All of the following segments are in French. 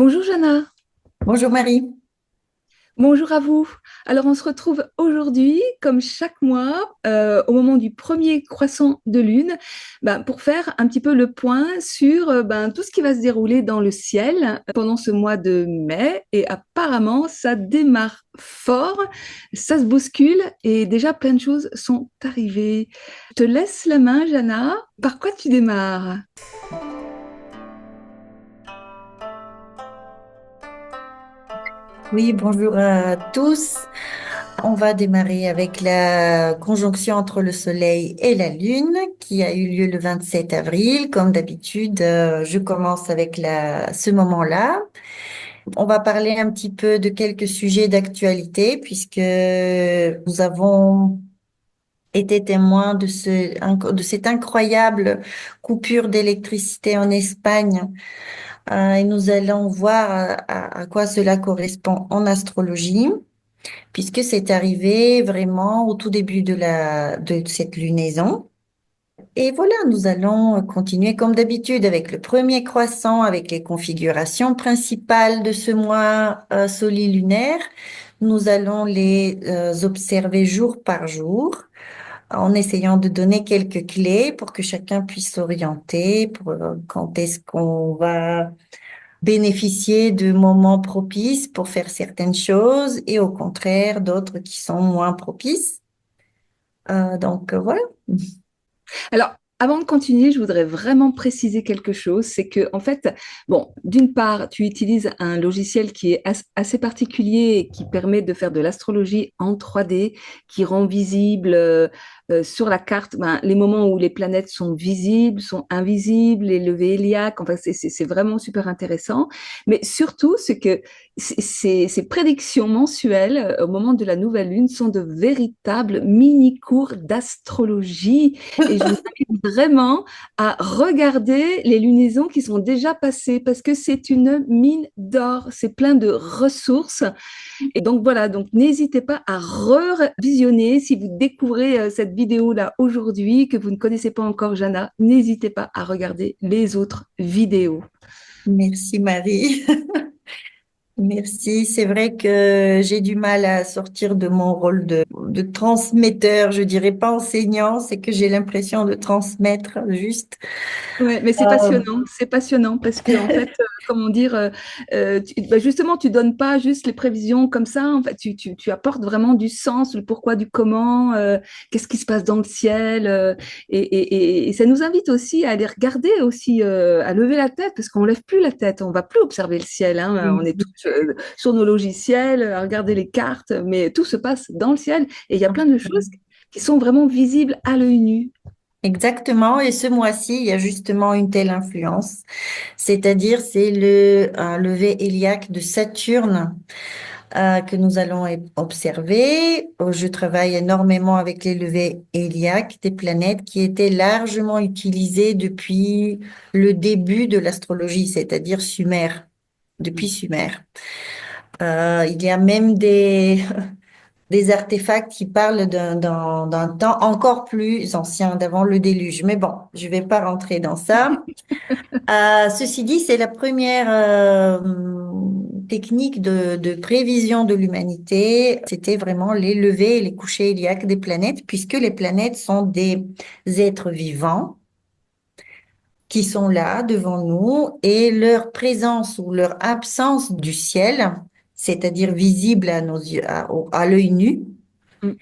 Bonjour Jana, Bonjour Marie. bonjour à vous. Alors on se retrouve aujourd'hui, comme chaque mois, au moment du premier croissant de lune, pour faire un petit peu le point sur tout ce qui va se dérouler dans le ciel pendant ce mois de mai. Et apparemment, ça démarre fort, ça se bouscule et déjà plein de choses sont arrivées. Je te laisse la main, Jana. Par quoi tu démarres? Oui, bonjour à tous. On va démarrer avec la conjonction entre le Soleil et la Lune qui a eu lieu le 27 avril. Comme d'habitude, je commence avec ce moment-là. On va parler un petit peu de quelques sujets d'actualité puisque nous avons été témoins de cette incroyable coupure d'électricité en Espagne. Et nous allons voir à quoi cela correspond en astrologie, puisque c'est arrivé vraiment au tout début de cette lunaison. Et voilà, nous allons continuer comme d'habitude avec le premier croissant, avec les configurations principales de ce mois solilunaire. Nous allons les observer jour par jour en essayant de donner quelques clés pour que chacun puisse s'orienter pour quand est-ce qu'on va bénéficier de moments propices pour faire certaines choses et au contraire d'autres qui sont moins propices. Voilà. Alors, avant de continuer, je voudrais vraiment préciser quelque chose. C'est que, en fait, bon, d'une part, tu utilises un logiciel qui est assez particulier et qui permet de faire de l'astrologie en 3D, qui rend visible sur la carte les moments où les planètes sont visibles, sont invisibles, les levées héliaques. Enfin, c'est vraiment super intéressant. Mais surtout, c'est que ces prédictions mensuelles au moment de la nouvelle lune sont de véritables mini-cours d'astrologie et je vous invite vraiment à regarder les lunaisons qui sont déjà passées parce que c'est une mine d'or, c'est plein de ressources. Et donc voilà, donc n'hésitez pas à revisionner si vous découvrez cette vidéo-là aujourd'hui, que vous ne connaissez pas encore Jana, n'hésitez pas à regarder les autres vidéos. Merci Marie. Merci. C'est vrai que j'ai du mal à sortir de mon rôle de transmetteur, je dirais pas enseignant, c'est que j'ai l'impression de transmettre juste. Ouais, mais c'est passionnant parce que en fait, comment dire, justement, tu donnes pas juste les prévisions comme ça. En fait, tu apportes vraiment du sens, le pourquoi, du comment, qu'est-ce qui se passe dans le ciel, et ça nous invite aussi à aller regarder aussi, à lever la tête parce qu'on lève plus la tête, on va plus observer le ciel, hein, on est tous sur nos logiciels à regarder les cartes, mais tout se passe dans le ciel et il y a plein de choses qui sont vraiment visibles à l'œil nu. Exactement, et ce mois-ci, il y a justement une telle influence, c'est-à-dire c'est le un lever héliaque de Saturne que nous allons observer. Je travaille énormément avec les levées héliaques des planètes qui étaient largement utilisées depuis le début de l'astrologie, c'est-à-dire Sumer, depuis Sumer. Il y a même des artefacts qui parlent d'un temps encore plus ancien, d'avant le déluge. Mais bon, je vais pas rentrer dans ça. Ceci dit, c'est la première technique de prévision de l'humanité. C'était vraiment les levées et les couchers iliaques des planètes, puisque les planètes sont des êtres vivants qui sont là devant nous et leur présence ou leur absence du ciel, c'est-à-dire visible à nos yeux, à l'œil nu, Mm.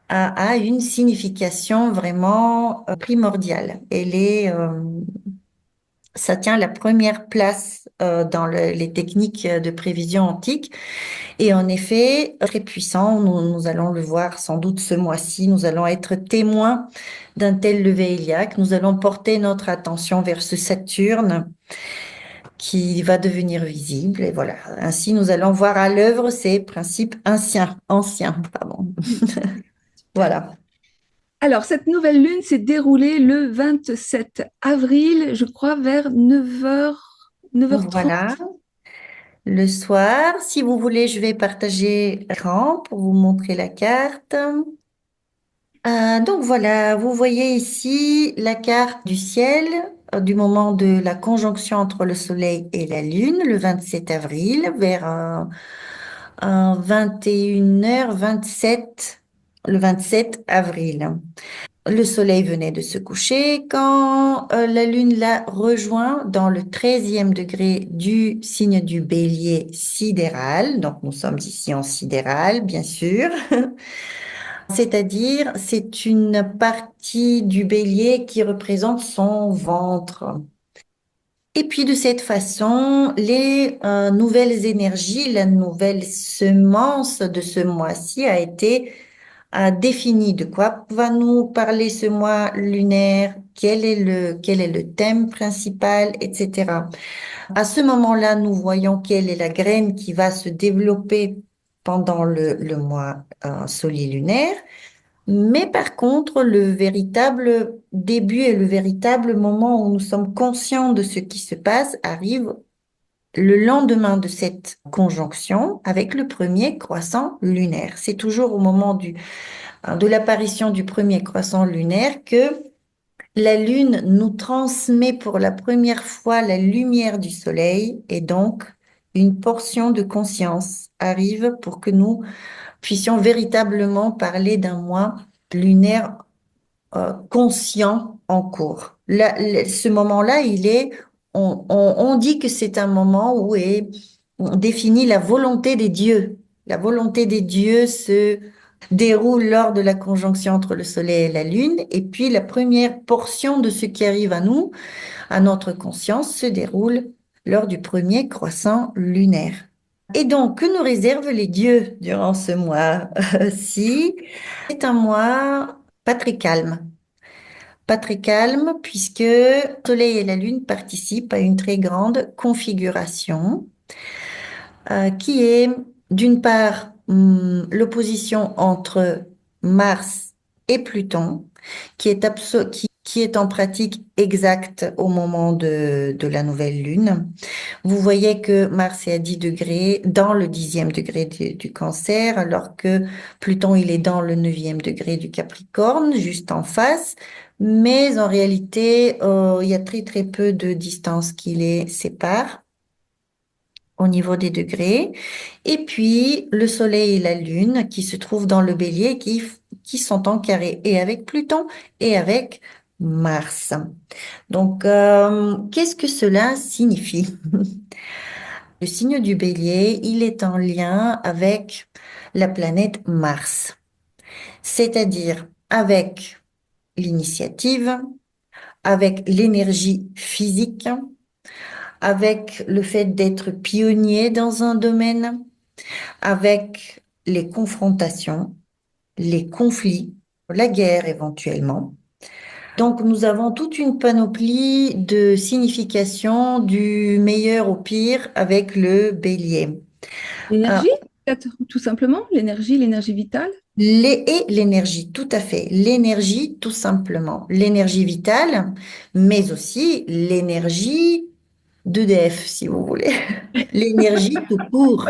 a une signification vraiment primordiale. Ça tient la première place dans les techniques de prévision antique. Et en effet, très puissant, nous allons le voir sans doute ce mois-ci, nous allons être témoins d'un tel lever héliaque. Nous allons porter notre attention vers ce Saturne qui va devenir visible. Et voilà, ainsi nous allons voir à l'œuvre ces principes anciens, pardon. Super. Voilà. Alors, cette nouvelle lune s'est déroulée le 27 avril, je crois, vers 9h, 9h30. Voilà. Le soir, si vous voulez, je vais partager l'écran pour vous montrer la carte. Donc voilà, vous voyez ici la carte du ciel du moment de la conjonction entre le Soleil et la Lune, le 27 avril, vers 21h27, le 27 avril. Le Soleil venait de se coucher quand la Lune l'a rejoint dans le 13e degré du signe du Bélier sidéral. Donc nous sommes ici en sidéral, bien sûr. C'est-à-dire, c'est une partie du bélier qui représente son ventre. Et puis de cette façon, les nouvelles énergies, la nouvelle semence de ce mois-ci a été définie. De quoi va nous parler ce mois lunaire? Quel est le thème principal, etc. À ce moment-là, nous voyons quelle est la graine qui va se développer pendant le mois solilunaire. Mais par contre, le véritable début et le véritable moment où nous sommes conscients de ce qui se passe arrive le lendemain de cette conjonction avec le premier croissant lunaire. C'est toujours au moment de l'apparition du premier croissant lunaire que la Lune nous transmet pour la première fois la lumière du Soleil et donc une portion de conscience arrive pour que nous puissions véritablement parler d'un mois lunaire conscient en cours. Ce moment-là, on dit que c'est un moment où on définit la volonté des dieux. La volonté des dieux se déroule lors de la conjonction entre le Soleil et la Lune, et puis la première portion de ce qui arrive à nous, à notre conscience, se déroule lors du premier croissant lunaire. Et donc, que nous réservent les dieux durant ce mois? Si c'est un mois pas très calme. Pas très calme puisque le Soleil et la Lune participent à une très grande configuration qui est d'une part l'opposition entre Mars et Pluton qui est en pratique exacte au moment de la nouvelle Lune. Vous voyez que Mars est à 10 degrés dans le 10e degré du Cancer, alors que Pluton, il est dans le 9e degré du Capricorne, juste en face. Mais en réalité, il y a très très peu de distance qui les sépare au niveau des degrés. Et puis, le Soleil et la Lune qui se trouvent dans le Bélier, qui sont en carré et avec Pluton et avec Mars. Donc, qu'est-ce que cela signifie? Le signe du Bélier, il est en lien avec la planète Mars, c'est-à-dire avec l'initiative, avec l'énergie physique, avec le fait d'être pionnier dans un domaine, avec les confrontations, les conflits, la guerre éventuellement. Donc nous avons toute une panoplie de significations du meilleur au pire avec le bélier. Euh, L'énergie, peut-être, tout simplement, l'énergie vitale. Et l'énergie, tout à fait. L'énergie, tout simplement. L'énergie vitale, mais aussi l'énergie d'EDF, si vous voulez. L'énergie tout court.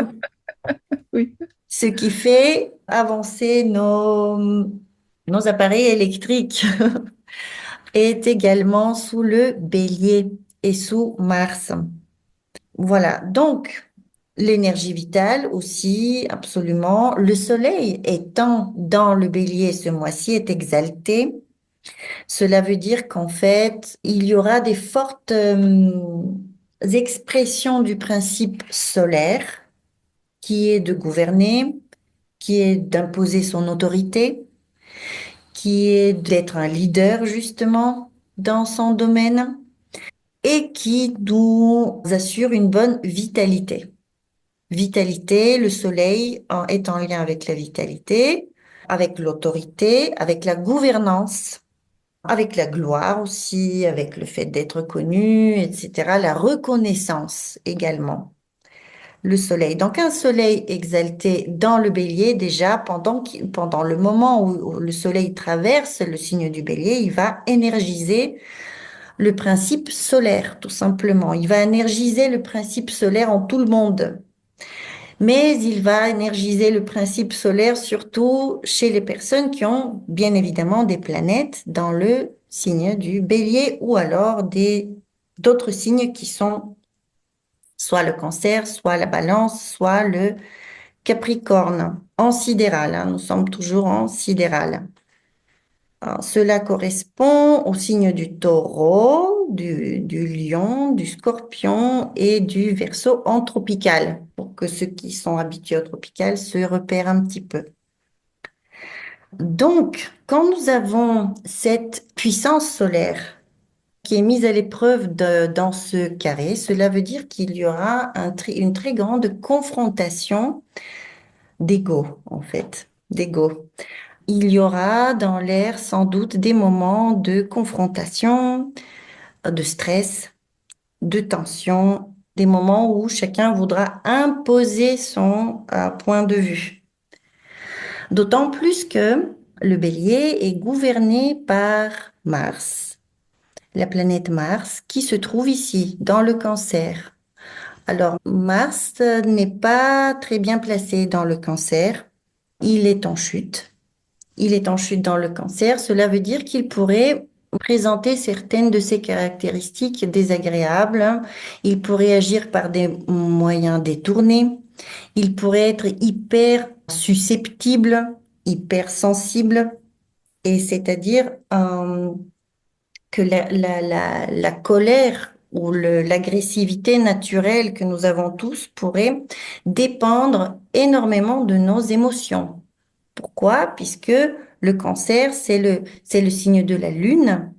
Oui. Ce qui fait avancer nos appareils électriques est également sous le bélier et sous Mars. Voilà. Donc, l'énergie vitale aussi, absolument. Le soleil étant dans le bélier ce mois-ci est exalté. Cela veut dire qu'en fait, il y aura des fortes expressions du principe solaire qui est de gouverner, qui est d'imposer son autorité, qui est d'être un leader justement dans son domaine et qui nous assure une bonne vitalité. Vitalité, le soleil est en lien avec la vitalité, avec l'autorité, avec la gouvernance, avec la gloire aussi, avec le fait d'être connu, etc. La reconnaissance également. Le soleil. Donc un soleil exalté dans le bélier, déjà, pendant le moment où le soleil traverse le signe du bélier, il va énergiser le principe solaire, tout simplement. Il va énergiser le principe solaire en tout le monde. Mais il va énergiser le principe solaire surtout chez les personnes qui ont bien évidemment des planètes dans le signe du Bélier ou alors d'autres signes qui sont soit le Cancer, soit la Balance, soit le Capricorne en sidéral, hein. Nous sommes toujours en sidéral. Alors, cela correspond au signe du Taureau, du Lion, du Scorpion et du Verseau en tropical, pour que ceux qui sont habitués au tropical se repèrent un petit peu. Donc, quand nous avons cette puissance solaire qui est mise à l'épreuve dans ce carré, cela veut dire qu'il y aura une très grande confrontation d'ego, en fait, d'ego. Il y aura dans l'air sans doute des moments de confrontation, de stress, de tension, des moments où chacun voudra imposer son point de vue. D'autant plus que le bélier est gouverné par Mars, la planète Mars, qui se trouve ici, dans le cancer. Alors, Mars n'est pas très bien placé dans le cancer. Il est en chute. Il est en chute dans le cancer. Cela veut dire qu'il pourrait présenter certaines de ses caractéristiques désagréables. Il pourrait agir par des moyens détournés. Il pourrait être hyper susceptible, hyper sensible. Et c'est-à-dire que la colère ou l'agressivité naturelle que nous avons tous pourrait dépendre énormément de nos émotions. Pourquoi? Puisque le cancer, c'est le signe de la lune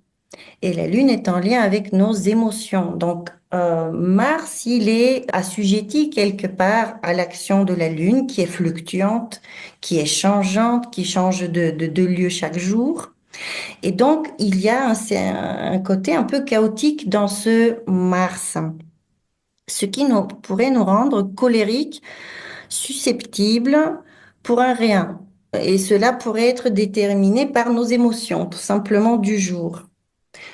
et la lune est en lien avec nos émotions. Donc, Mars, il est assujetti quelque part à l'action de la lune qui est fluctuante, qui est changeante, qui change de lieu chaque jour. Et donc, il y a un côté un peu chaotique dans ce Mars, ce qui pourrait nous rendre colériques, susceptibles pour un rien. Et cela pourrait être déterminé par nos émotions, tout simplement du jour.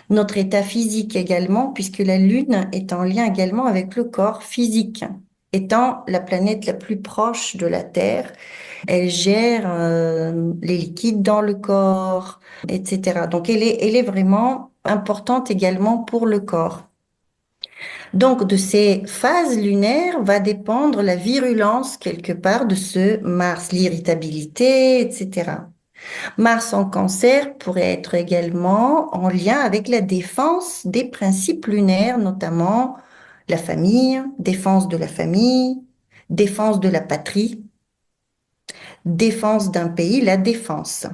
Notre état physique également, puisque la Lune est en lien également avec le corps physique. Étant la planète la plus proche de la Terre, elle gère les liquides dans le corps, etc. Donc elle est vraiment importante également pour le corps. Donc de ces phases lunaires va dépendre la virulence quelque part de ce Mars, l'irritabilité, etc. Mars en cancer pourrait être également en lien avec la défense des principes lunaires, notamment la famille, défense de la patrie, défense d'un pays, la défense.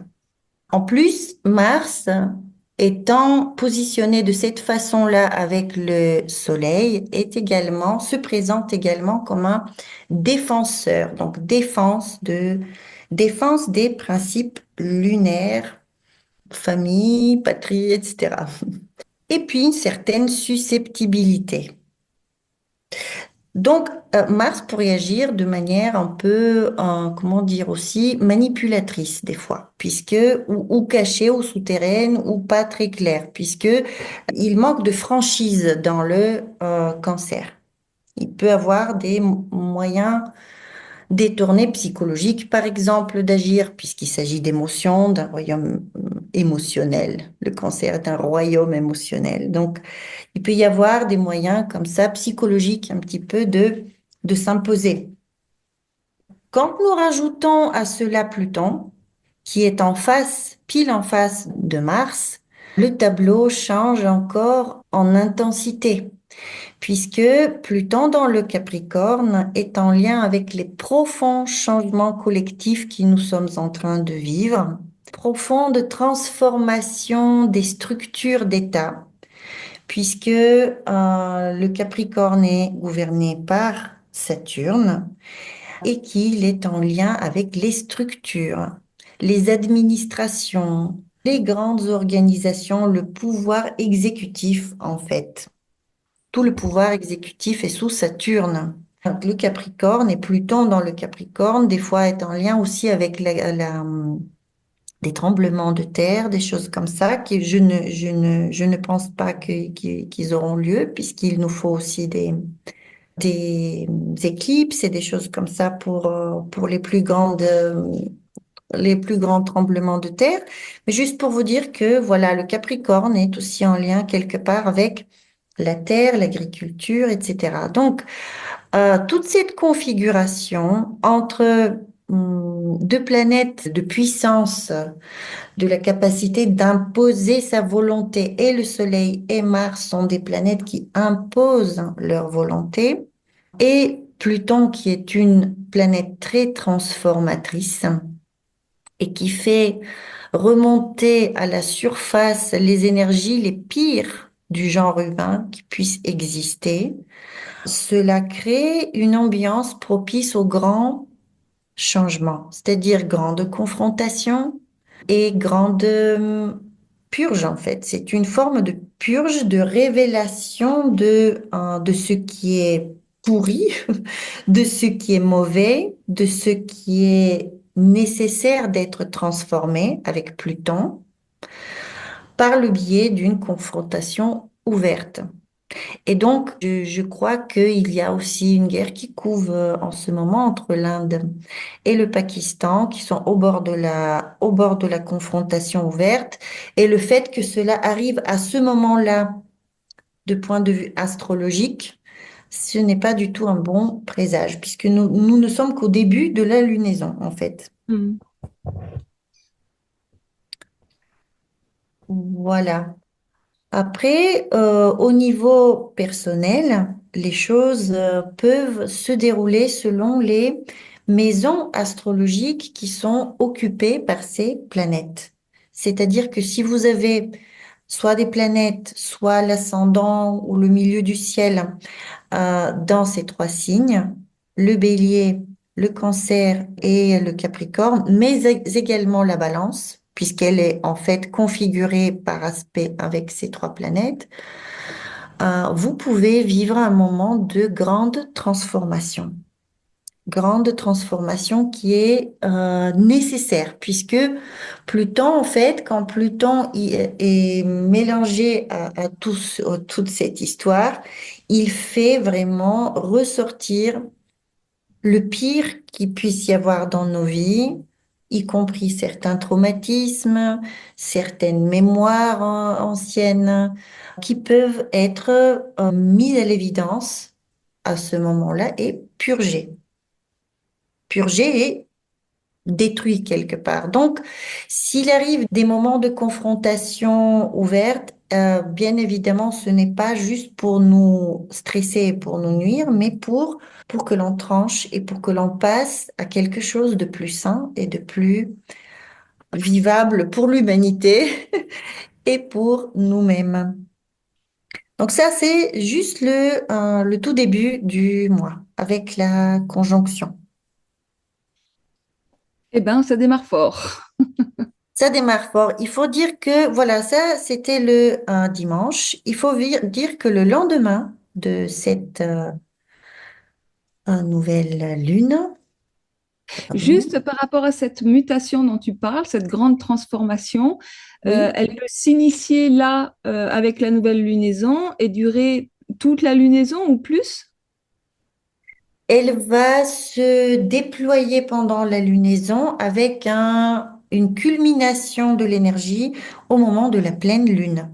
En plus, Mars étant positionné de cette façon-là avec le Soleil, se présente également comme un défenseur, donc défense des principes lunaires, famille, patrie, etc. Et puis une certaine susceptibilité. Donc, Mars pourrait agir de manière un peu, comment dire aussi, manipulatrice des fois, ou cachée, ou souterraine, ou pas très claire, puisque il manque de franchise dans le cancer. Il peut avoir des moyens détournés psychologiques, par exemple, d'agir, puisqu'il s'agit d'émotions, d'un royaume émotionnel. Le cancer est un royaume émotionnel. Donc, il peut y avoir des moyens comme ça, psychologiques, un petit peu de s'imposer. Quand nous rajoutons à cela Pluton, qui est pile en face de Mars, le tableau change encore en intensité, puisque Pluton dans le Capricorne est en lien avec les profonds changements collectifs que nous sommes en train de vivre, profonde transformation des structures d'État puisque le Capricorne est gouverné par Saturne et qu'il est en lien avec les structures, les administrations, les grandes organisations, le pouvoir exécutif en fait. Tout le pouvoir exécutif est sous Saturne. Donc, le Capricorne et Pluton dans le Capricorne, des fois, est en lien aussi avec des tremblements de terre, des choses comme ça, que je ne pense pas qu'ils auront lieu, puisqu'il nous faut aussi des des éclipses et des choses comme ça pour les plus grands tremblements de terre. Mais juste pour vous dire que voilà, le Capricorne est aussi en lien quelque part avec la terre, l'agriculture, etc. Donc, toute cette configuration entre deux planètes de puissance, de la capacité d'imposer sa volonté, et le Soleil et Mars sont des planètes qui imposent leur volonté, et Pluton qui est une planète très transformatrice et qui fait remonter à la surface les énergies les pires du genre humain qui puissent exister. Cela crée une ambiance propice aux grands changements, c'est-à-dire grande confrontation et grande purge en fait. C'est une forme de purge, de révélation de ce qui est pourri, de ce qui est mauvais, de ce qui est nécessaire d'être transformé avec Pluton par le biais d'une confrontation ouverte. Et donc, je crois qu'il y a aussi une guerre qui couve en ce moment entre l'Inde et le Pakistan, qui sont au bord de la confrontation ouverte. Et le fait que cela arrive à ce moment-là, de point de vue astrologique, ce n'est pas du tout un bon présage, puisque nous ne sommes qu'au début de la lunaison, en fait. Mm. Voilà. Après, au niveau personnel, les choses peuvent se dérouler selon les maisons astrologiques qui sont occupées par ces planètes. C'est-à-dire que si vous avez soit des planètes, soit l'ascendant ou le milieu du ciel dans ces trois signes, le bélier, le cancer et le capricorne, mais également la balance, puisqu'elle est en fait configurée par aspect avec ces trois planètes, vous pouvez vivre un moment de grande transformation. Grande transformation qui est nécessaire, puisque Pluton, en fait, quand est mélangé à toute cette histoire, il fait vraiment ressortir le pire qu'il puisse y avoir dans nos vies, y compris certains traumatismes, certaines mémoires anciennes, qui peuvent être mis à l'évidence à ce moment-là et purgés et détruits quelque part. Donc, s'il arrive des moments de confrontation ouverte, bien évidemment, ce n'est pas juste pour nous stresser et pour nous nuire, mais pour que l'on tranche et pour que l'on passe à quelque chose de plus sain et de plus vivable pour l'humanité et pour nous-mêmes. Donc ça, c'est juste le tout début du mois avec la conjonction. Eh ben, ça démarre fort. Ça démarre fort. Il faut dire que, voilà, ça, c'était le dimanche. Il faut dire que le lendemain de cette nouvelle lune, Juste par rapport à cette mutation dont tu parles, cette grande transformation, oui, elle peut s'initier là avec la nouvelle lunaison et durer toute la lunaison ou plus? elle va se déployer pendant la lunaison avec une culmination de l'énergie au moment de la pleine lune.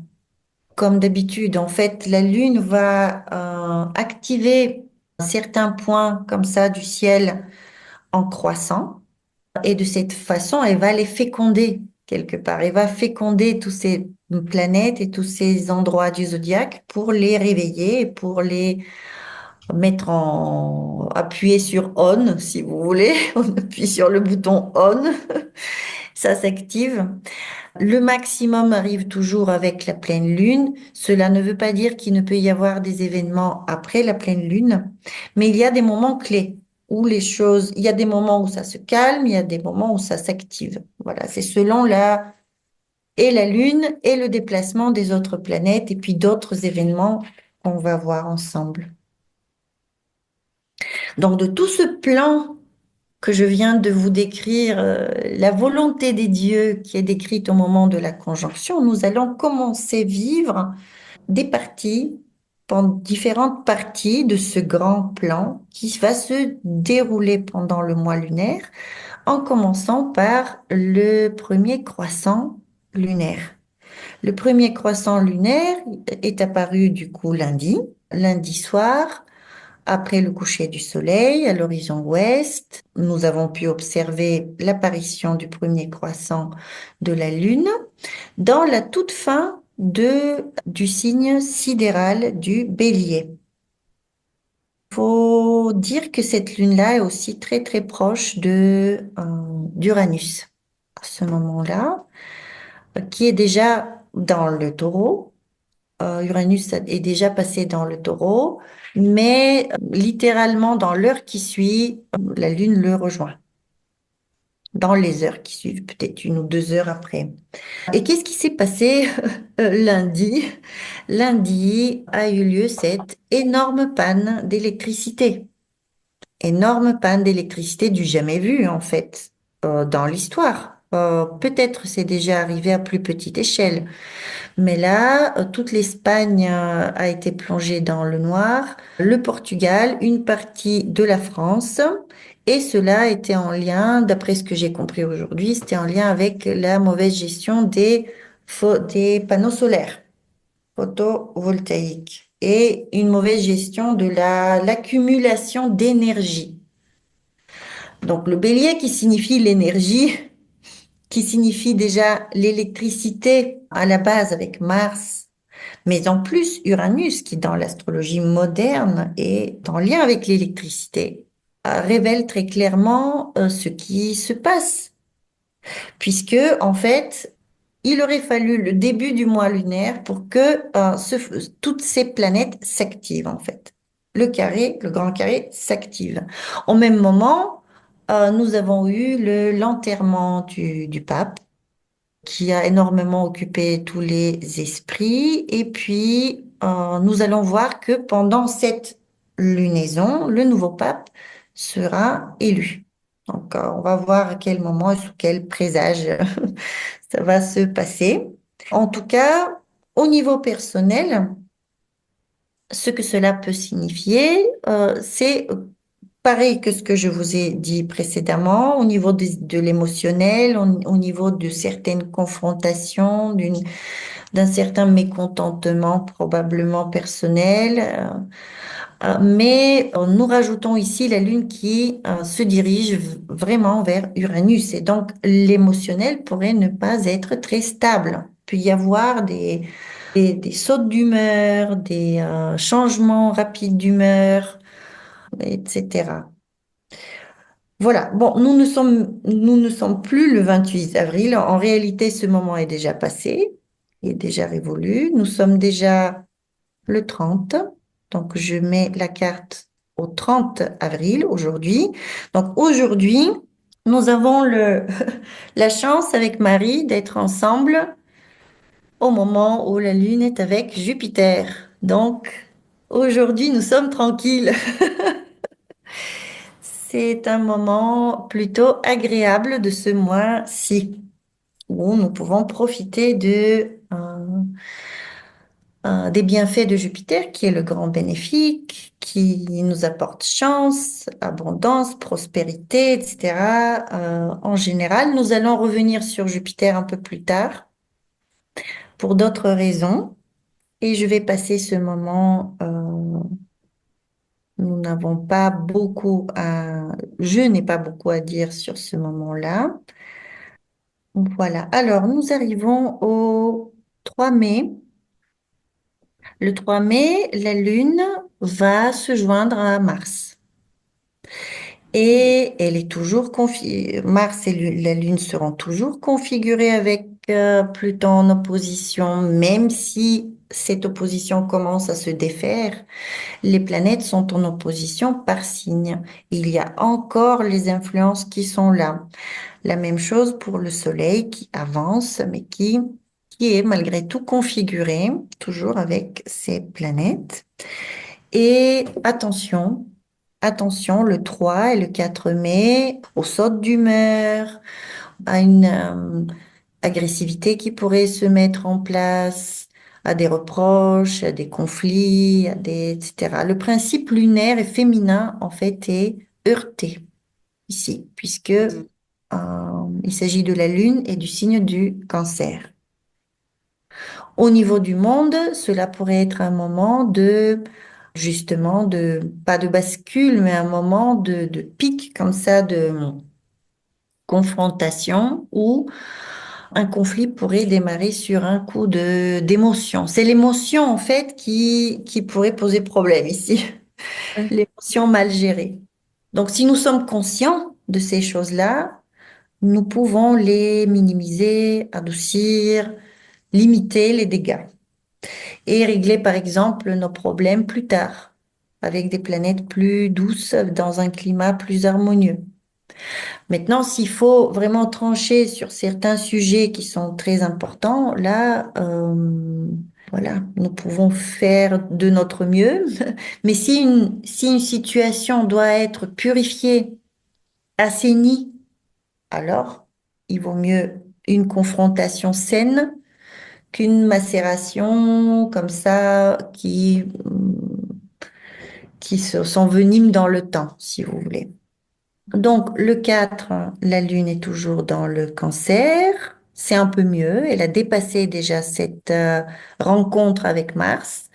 Comme d'habitude, en fait, la lune va activer certains points comme ça du ciel en croissant. Et de cette façon, elle va les féconder quelque part. Elle va féconder tous ces planètes et tous ces endroits du zodiaque pour les réveiller et pour les appuyer sur on, si vous voulez. On appuie sur le bouton on, ça s'active. Le maximum arrive toujours avec la pleine lune. Cela ne veut pas dire qu'il ne peut y avoir des événements après la pleine lune, mais il y a des moments clés où il y a des moments où ça se calme, il y a des moments où ça s'active. Voilà, c'est selon la lune et le déplacement des autres planètes et puis d'autres événements qu'on va voir ensemble. Donc, de tout ce plan que je viens de vous décrire, la volonté des dieux qui est décrite au moment de la conjonction, nous allons commencer à vivre des parties différentes parties de ce grand plan qui va se dérouler pendant le mois lunaire, en commençant par le premier croissant lunaire. Le premier croissant lunaire est apparu du coup lundi soir, après le coucher du soleil, à l'horizon ouest. Nous avons pu observer l'apparition du premier croissant de la Lune dans la toute fin du signe sidéral du Bélier. Il faut dire que cette lune-là est aussi très très proche d'Uranus à ce moment-là, qui est déjà dans le Taureau. Uranus est déjà passé dans le Taureau, mais littéralement dans l'heure qui suit, la Lune le rejoint. Dans les heures qui suivent, peut-être 1 ou 2 heures après. Et qu'est-ce qui s'est passé lundi? Lundi a eu lieu cette énorme panne d'électricité. Énorme panne d'électricité du jamais vu, en fait, dans l'histoire. Peut-être c'est déjà arrivé à plus petite échelle. Mais là, toute l'Espagne a été plongée dans le noir, le Portugal, une partie de la France, et cela était en lien, d'après ce que j'ai compris aujourd'hui, c'était en lien avec la mauvaise gestion des panneaux solaires photovoltaïques et une mauvaise gestion de l'accumulation d'énergie. Donc le bélier qui signifie l'énergie, qui signifie déjà l'électricité à la base avec Mars, mais en plus, Uranus, qui dans l'astrologie moderne est en lien avec l'électricité, révèle très clairement ce qui se passe, puisque en fait, il aurait fallu le début du mois lunaire pour que toutes ces planètes s'activent en fait. Le grand carré s'active. Au même moment, nous avons eu l'enterrement du pape qui a énormément occupé tous les esprits. Et puis, nous allons voir que pendant cette lunaison, le nouveau pape sera élu. Donc, on va voir à quel moment et sous quel présage ça va se passer. En tout cas, au niveau personnel, ce que cela peut signifier, c'est pareil que ce que je vous ai dit précédemment, au niveau de l'émotionnel, au niveau de certaines confrontations, d'un certain mécontentement probablement personnel. Mais nous rajoutons ici la Lune qui se dirige vraiment vers Uranus. Et donc, l'émotionnel pourrait ne pas être très stable. Il peut y avoir des sautes d'humeur, des changements rapides d'humeur, etc. Voilà. Bon, nous ne sommes plus le 28 avril. En réalité, ce moment est déjà passé, il est déjà révolu. Nous sommes déjà le 30. Donc, je mets la carte au 30 avril aujourd'hui. Donc, aujourd'hui, nous avons la chance avec Marie d'être ensemble au moment où la Lune est avec Jupiter. Donc, aujourd'hui, nous sommes tranquilles. C'est un moment plutôt agréable de ce mois-ci où nous pouvons profiter des bienfaits de Jupiter, qui est le grand bénéfique, qui nous apporte chance, abondance, prospérité, etc. En général, nous allons revenir sur Jupiter un peu plus tard pour d'autres raisons. Et je vais passer ce moment, nous n'avons pas beaucoup je n'ai pas beaucoup à dire sur ce moment-là. Voilà. Alors, nous arrivons au 3 mai. Le 3 mai, la Lune va se joindre à Mars. Et elle est toujours Mars et la Lune seront toujours configurées avec Pluton en opposition, même si cette opposition commence à se défaire. Les planètes sont en opposition par signe. Il y a encore les influences qui sont là. La même chose pour le Soleil qui avance, mais qui est malgré tout configuré, toujours avec ses planètes. Et attention, le 3 et le 4 mai, aux sautes d'humeur, à une agressivité qui pourrait se mettre en place, à des reproches, à des conflits, etc. Le principe lunaire et féminin, en fait, est heurté ici, puisque il s'agit de la Lune et du signe du Cancer. Au niveau du monde, cela pourrait être un moment de, justement, pas de bascule, mais un moment de pic comme ça, de confrontation où un conflit pourrait démarrer sur un coup d'émotion. C'est l'émotion, en fait, qui pourrait poser problème ici. Ouais. L'émotion mal gérée. Donc, si nous sommes conscients de ces choses-là, nous pouvons les minimiser, adoucir, limiter les dégâts et régler, par exemple, nos problèmes plus tard, avec des planètes plus douces, dans un climat plus harmonieux. Maintenant, s'il faut vraiment trancher sur certains sujets qui sont très importants, là, voilà, nous pouvons faire de notre mieux. Mais si une situation doit être purifiée, assainie, alors il vaut mieux une confrontation saine qu'une macération comme ça qui s'envenime dans le temps, si vous voulez. Donc, le 4, la Lune est toujours dans le Cancer. C'est un peu mieux. Elle a dépassé déjà cette rencontre avec Mars.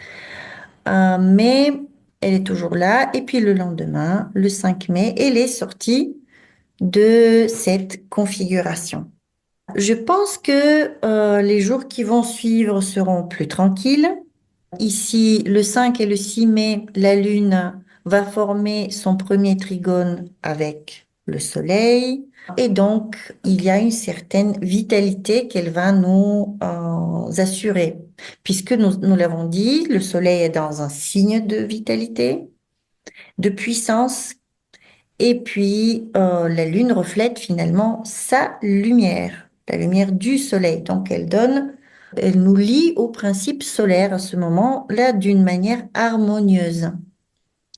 Mais elle est toujours là. Et puis le lendemain, le 5 mai, elle est sortie de cette configuration. Je pense que les jours qui vont suivre seront plus tranquilles. Ici, le 5 et le 6 mai, la Lune va former son premier trigone avec le Soleil. Et donc, il y a une certaine vitalité qu'elle va nous assurer. Puisque nous l'avons dit, le Soleil est dans un signe de vitalité, de puissance. Et puis, la Lune reflète finalement sa lumière, la lumière du Soleil. Donc, elle nous lie au principe solaire à ce moment-là d'une manière harmonieuse.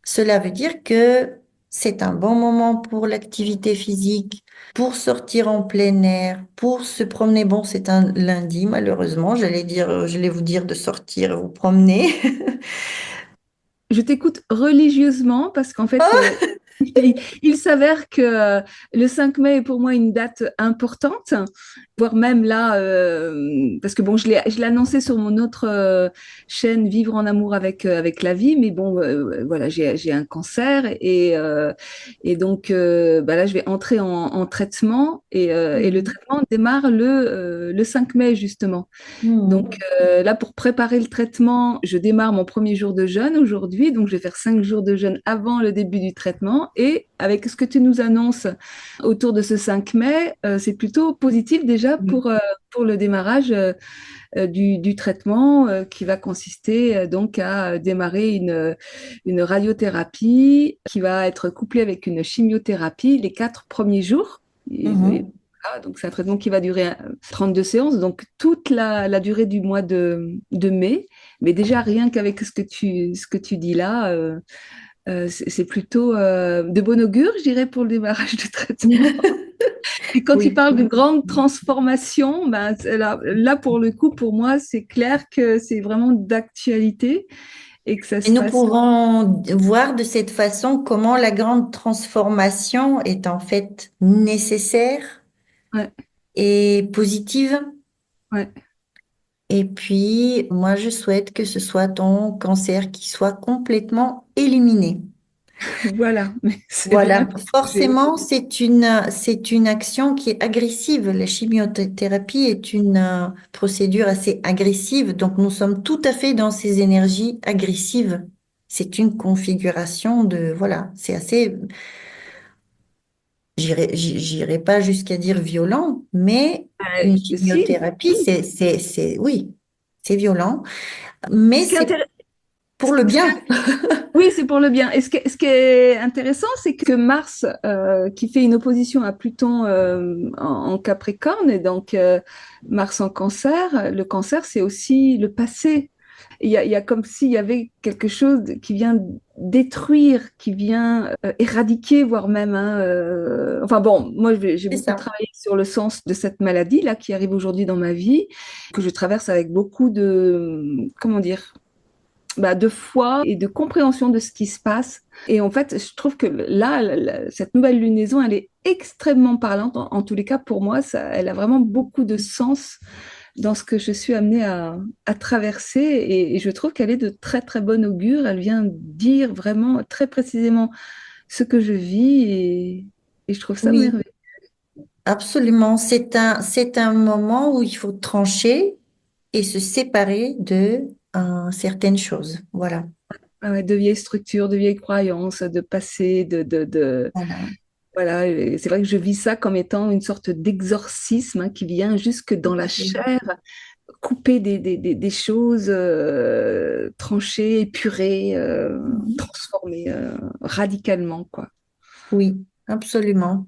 Cela veut dire que c'est un bon moment pour l'activité physique, pour sortir en plein air, pour se promener. Bon, c'est un lundi, malheureusement. J'allais vous dire de sortir vous promener. Je t'écoute religieusement parce qu'en fait, il s'avère que le 5 mai est pour moi une date importante, voire même là, parce que bon, je l'ai annoncé sur mon autre chaîne Vivre en amour avec la vie, mais bon, voilà, j'ai un cancer et donc bah là, je vais entrer en traitement et le Mhm. traitement démarre le 5 mai justement. Donc Mhm. là, pour préparer le traitement, je démarre mon premier jour de jeûne aujourd'hui. Donc, je vais faire 5 jours de jeûne avant le début du traitement. Et avec ce que tu nous annonces autour de ce 5 mai, c'est plutôt positif déjà Oui. pour le démarrage du traitement qui va consister donc à démarrer une radiothérapie qui va être couplée avec une chimiothérapie les 4 premiers jours. Et Mhm. voilà, donc c'est un traitement qui va durer 32 séances, donc toute la durée du mois de mai. Mais déjà, rien qu'avec ce que tu dis là, c'est plutôt de bon augure, je dirais, pour le démarrage du traitement. Et quand tu Oui. parles de grande transformation, ben, là, pour le coup, pour moi, c'est clair que c'est vraiment d'actualité et que ça Et se nous passe. pouvons voir de cette façon comment la grande transformation est en fait nécessaire Ouais, et positive. ouais. Et puis, moi, je souhaite que ce soit ton cancer qui soit complètement éliminé. Voilà, mais c'est Voilà, vraiment ce que j'ai forcément, aussi. c'est une action qui est agressive. La chimiothérapie est une procédure assez agressive, donc nous sommes tout à fait dans ces énergies agressives. C'est une configuration voilà, c'est assez, j'irai pas jusqu'à dire violent, mais une Si, chimiothérapie, oui. oui, c'est violent, mais Ce qui est c'est intéressant, pour le bien. oui, c'est pour le bien. Et ce qui est intéressant, c'est que Mars, qui fait une opposition à Pluton en Capricorne, et donc Mars en Cancer, le Cancer, c'est aussi le passé. Il y a comme s'il y avait quelque chose qui vient détruire, qui vient éradiquer, voire même, hein, enfin bon, moi j'ai C'est beaucoup ça. travaillé sur le sens de cette maladie là qui arrive aujourd'hui dans ma vie, que je traverse avec beaucoup de, comment dire, bah, de foi et de compréhension de ce qui se passe. Et en fait, je trouve que là, cette nouvelle lunaison, elle est extrêmement parlante. En tous les cas, pour moi, ça, elle a vraiment beaucoup de sens dans ce que je suis amenée à traverser. Et je trouve qu'elle est de très, très bon augure. Elle vient dire vraiment très précisément ce que je vis et je trouve ça Oui, merveilleux. absolument. C'est un moment où il faut trancher et se séparer de certaines choses. Voilà. Ah ouais, de vieilles structures, de vieilles croyances, de passé, Voilà. voilà, et c'est vrai que je vis ça comme étant une sorte d'exorcisme hein, qui vient jusque dans la chair, couper des choses, trancher, épurer, Mhm. transformer radicalement, quoi. Oui, absolument.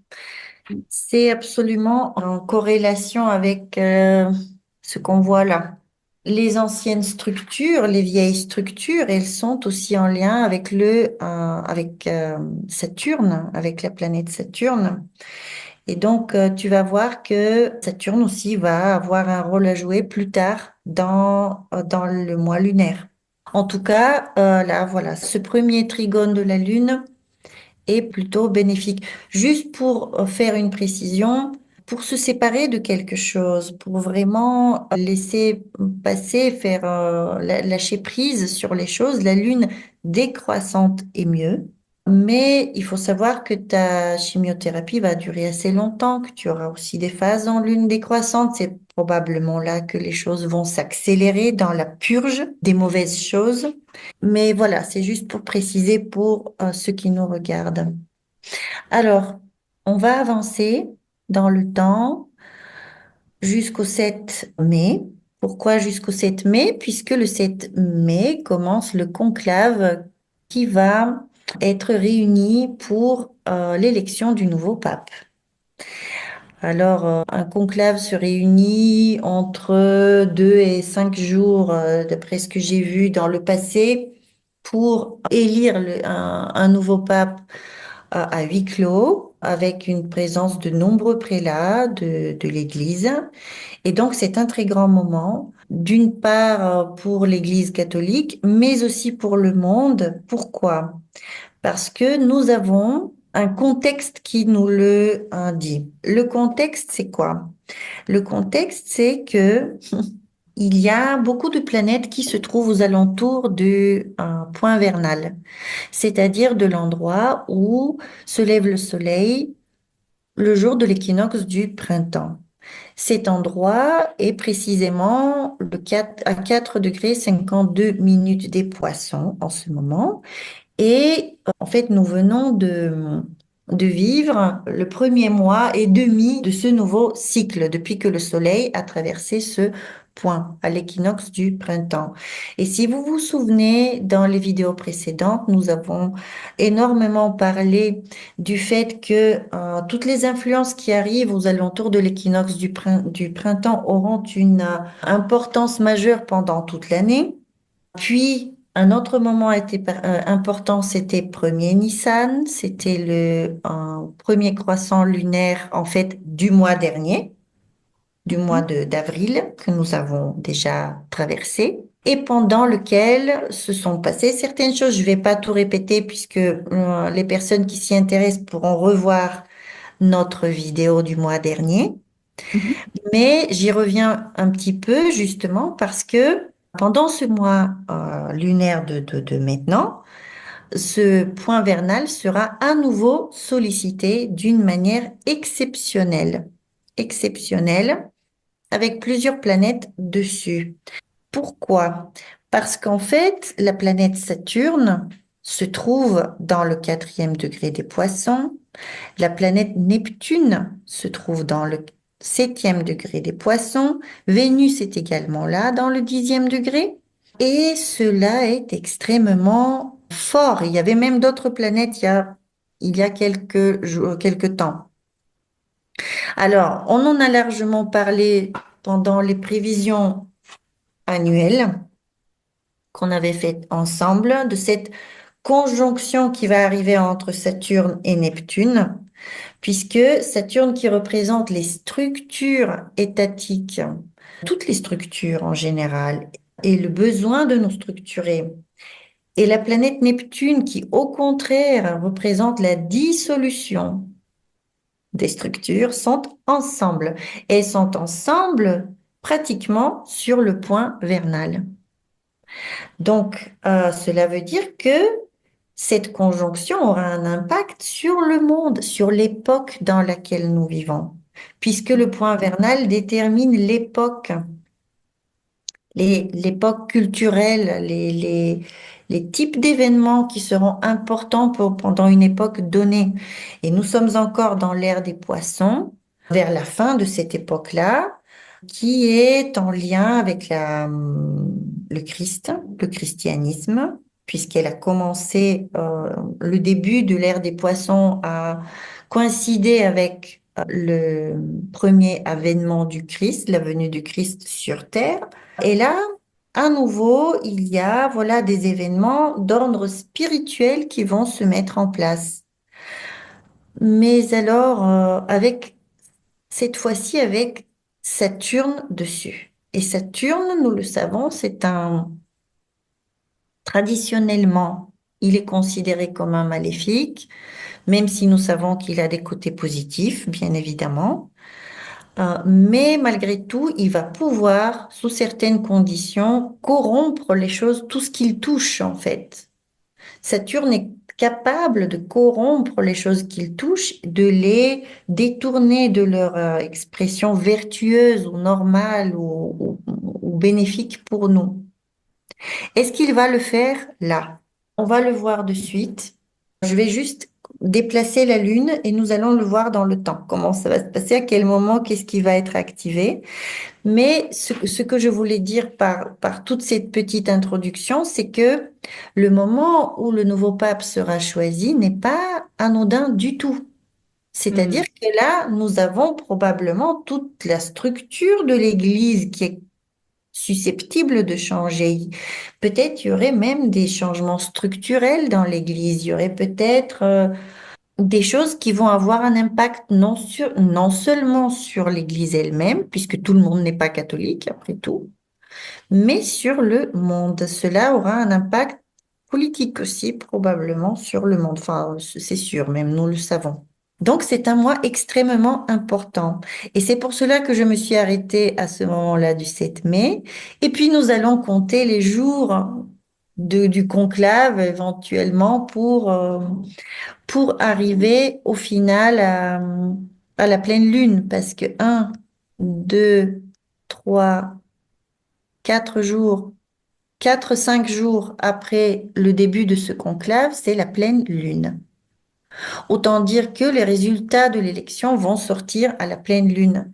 C'est absolument en corrélation avec ce qu'on voit là. Les anciennes structures, les vieilles structures, elles sont aussi en lien avec avec Saturne, avec la planète Saturne. Et donc, tu vas voir que Saturne aussi va avoir un rôle à jouer plus tard dans le mois lunaire. En tout cas, là, voilà, ce premier trigone de la Lune est plutôt bénéfique. Juste pour faire une précision, pour se séparer de quelque chose, pour vraiment laisser passer, faire lâcher prise sur les choses, la lune décroissante est mieux. Mais il faut savoir que ta chimiothérapie va durer assez longtemps, que tu auras aussi des phases en lune décroissante. C'est probablement là que les choses vont s'accélérer dans la purge des mauvaises choses. Mais voilà, c'est juste pour préciser pour ceux qui nous regardent. Alors, on va avancer dans le temps jusqu'au 7 mai. Pourquoi jusqu'au 7 mai? Puisque le 7 mai commence le conclave qui va être réuni pour l'élection du nouveau pape. Alors, un conclave se réunit entre 2 et 5 jours, d'après ce que j'ai vu dans le passé, pour élire un nouveau pape à huis clos, avec une présence de nombreux prélats de l'Église. Et donc, c'est un très grand moment, d'une part pour l'Église catholique, mais aussi pour le monde. Pourquoi? Parce que nous avons un contexte qui nous le dit. Le contexte, c'est quoi? Le contexte, c'est que il y a beaucoup de planètes qui se trouvent aux alentours du point vernal, c'est-à-dire de l'endroit où se lève le soleil le jour de l'équinoxe du printemps. Cet endroit est précisément le 4, à 4 degrés 52 minutes des Poissons en ce moment. Et en fait, nous venons de vivre le premier mois et demi de ce nouveau cycle depuis que le Soleil a traversé ce point à l'équinoxe du printemps. Et si vous vous souvenez, dans les vidéos précédentes, nous avons énormément parlé du fait que toutes les influences qui arrivent aux alentours de l'équinoxe du printemps auront une importance majeure pendant toute l'année. Puis, un autre moment important, c'était premier Nissan, c'était le premier croissant lunaire, en fait, du mois dernier, du mois Mhm. d'avril, que nous avons déjà traversé, et pendant lequel se sont passées certaines choses. Je ne vais pas tout répéter puisque les personnes qui s'y intéressent pourront revoir notre vidéo du mois dernier. Mhm. Mais j'y reviens un petit peu justement parce que pendant ce mois lunaire de maintenant, ce point vernal sera à nouveau sollicité d'une manière exceptionnelle. Exceptionnelle, avec plusieurs planètes dessus. Pourquoi? Parce qu'en fait, la planète Saturne se trouve dans le 4e degré des Poissons. La planète Neptune se trouve dans le 7e degré des Poissons. Vénus est également là dans le 10e degré. Et cela est extrêmement fort. Il y avait même d'autres planètes il y a quelques temps. Alors, on en a largement parlé pendant les prévisions annuelles qu'on avait faites ensemble de cette conjonction qui va arriver entre Saturne et Neptune, puisque Saturne qui représente les structures étatiques, toutes les structures en général, et le besoin de nous structurer. Et la planète Neptune qui, au contraire, représente la dissolution des structures, sont ensemble. Et sont ensemble pratiquement sur le point vernal. Donc, cela veut dire que cette conjonction aura un impact sur le monde, sur l'époque dans laquelle nous vivons, puisque le point vernal détermine l'époque, l'époque culturelle, les types d'événements qui seront importants pendant une époque donnée. Et nous sommes encore dans l'ère des poissons, vers la fin de cette époque-là, qui est en lien avec le Christ, le christianisme, puisqu'elle a commencé, le début de l'ère des poissons a coïncidé avec le premier avènement du Christ, la venue du Christ sur Terre. Et là, à nouveau, il y a, voilà, des événements d'ordre spirituel qui vont se mettre en place. Mais alors, avec cette fois-ci avec Saturne dessus. Et Saturne, nous le savons, traditionnellement, il est considéré comme un maléfique, même si nous savons qu'il a des côtés positifs, bien évidemment. Mais malgré tout, il va pouvoir, sous certaines conditions, corrompre les choses, tout ce qu'il touche, en fait. Saturne est capable de corrompre les choses qu'il touche, de les détourner de leur expression vertueuse ou normale ou bénéfique pour nous. Est-ce qu'il va le faire là? On va le voir de suite. Je vais juste déplacer la Lune et nous allons le voir dans le temps. Comment ça va se passer, à quel moment, qu'est-ce qui va être activé. Mais ce que je voulais dire par toute cette petite introduction, c'est que le moment où le nouveau pape sera choisi n'est pas anodin du tout. C'est-à-dire Hmm. que là, nous avons probablement toute la structure de l'Église qui est susceptible de changer. Peut-être il y aurait même des changements structurels dans l'Église. Il y aurait peut-être des choses qui vont avoir un impact non seulement sur l'Église elle-même, puisque tout le monde n'est pas catholique après tout, mais sur le monde. Cela aura un impact politique aussi, probablement, sur le monde. Enfin, c'est sûr, même nous le savons. Donc, c'est un mois extrêmement important. Et c'est pour cela que je me suis arrêtée à ce moment-là du 7 mai. Et puis, nous allons compter les jours du conclave éventuellement pour arriver au final à la pleine lune. Parce que 2, 3, 4 jours, 4, 5 jours après le début de ce conclave, c'est la pleine lune. Autant dire que les résultats de l'élection vont sortir à la pleine lune.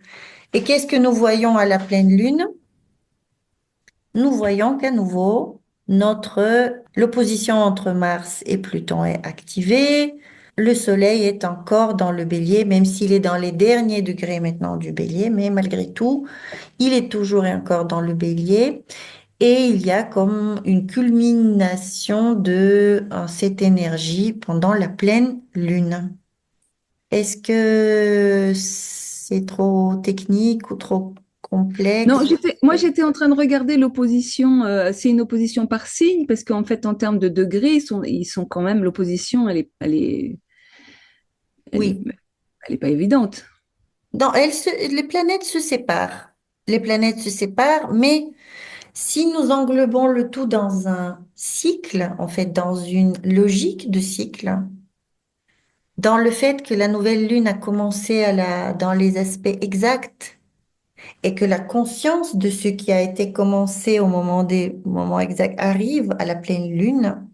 Et qu'est-ce que nous voyons à la pleine lune? Nous voyons qu'à nouveau, l'opposition entre Mars et Pluton est activée. Le Soleil est encore dans le Bélier, même s'il est dans les derniers degrés maintenant du Bélier, mais malgré tout, il est toujours et encore dans le Bélier. Et il y a comme une culmination de cette énergie pendant la pleine lune. Est-ce que c'est trop technique ou trop Non, complexe? moi j'étais en train de regarder l'opposition. C'est une opposition par signe parce qu'en fait en termes de degrés, ils sont quand même l'opposition, elle est, Oui. elle est pas évidente. Non, les planètes se séparent. Les planètes se séparent, mais si nous englobons le tout dans un cycle, en fait, dans une logique de cycle, dans le fait que la nouvelle lune a commencé dans les aspects exacts et que la conscience de ce qui a été commencé au moments exacts arrive à la pleine lune,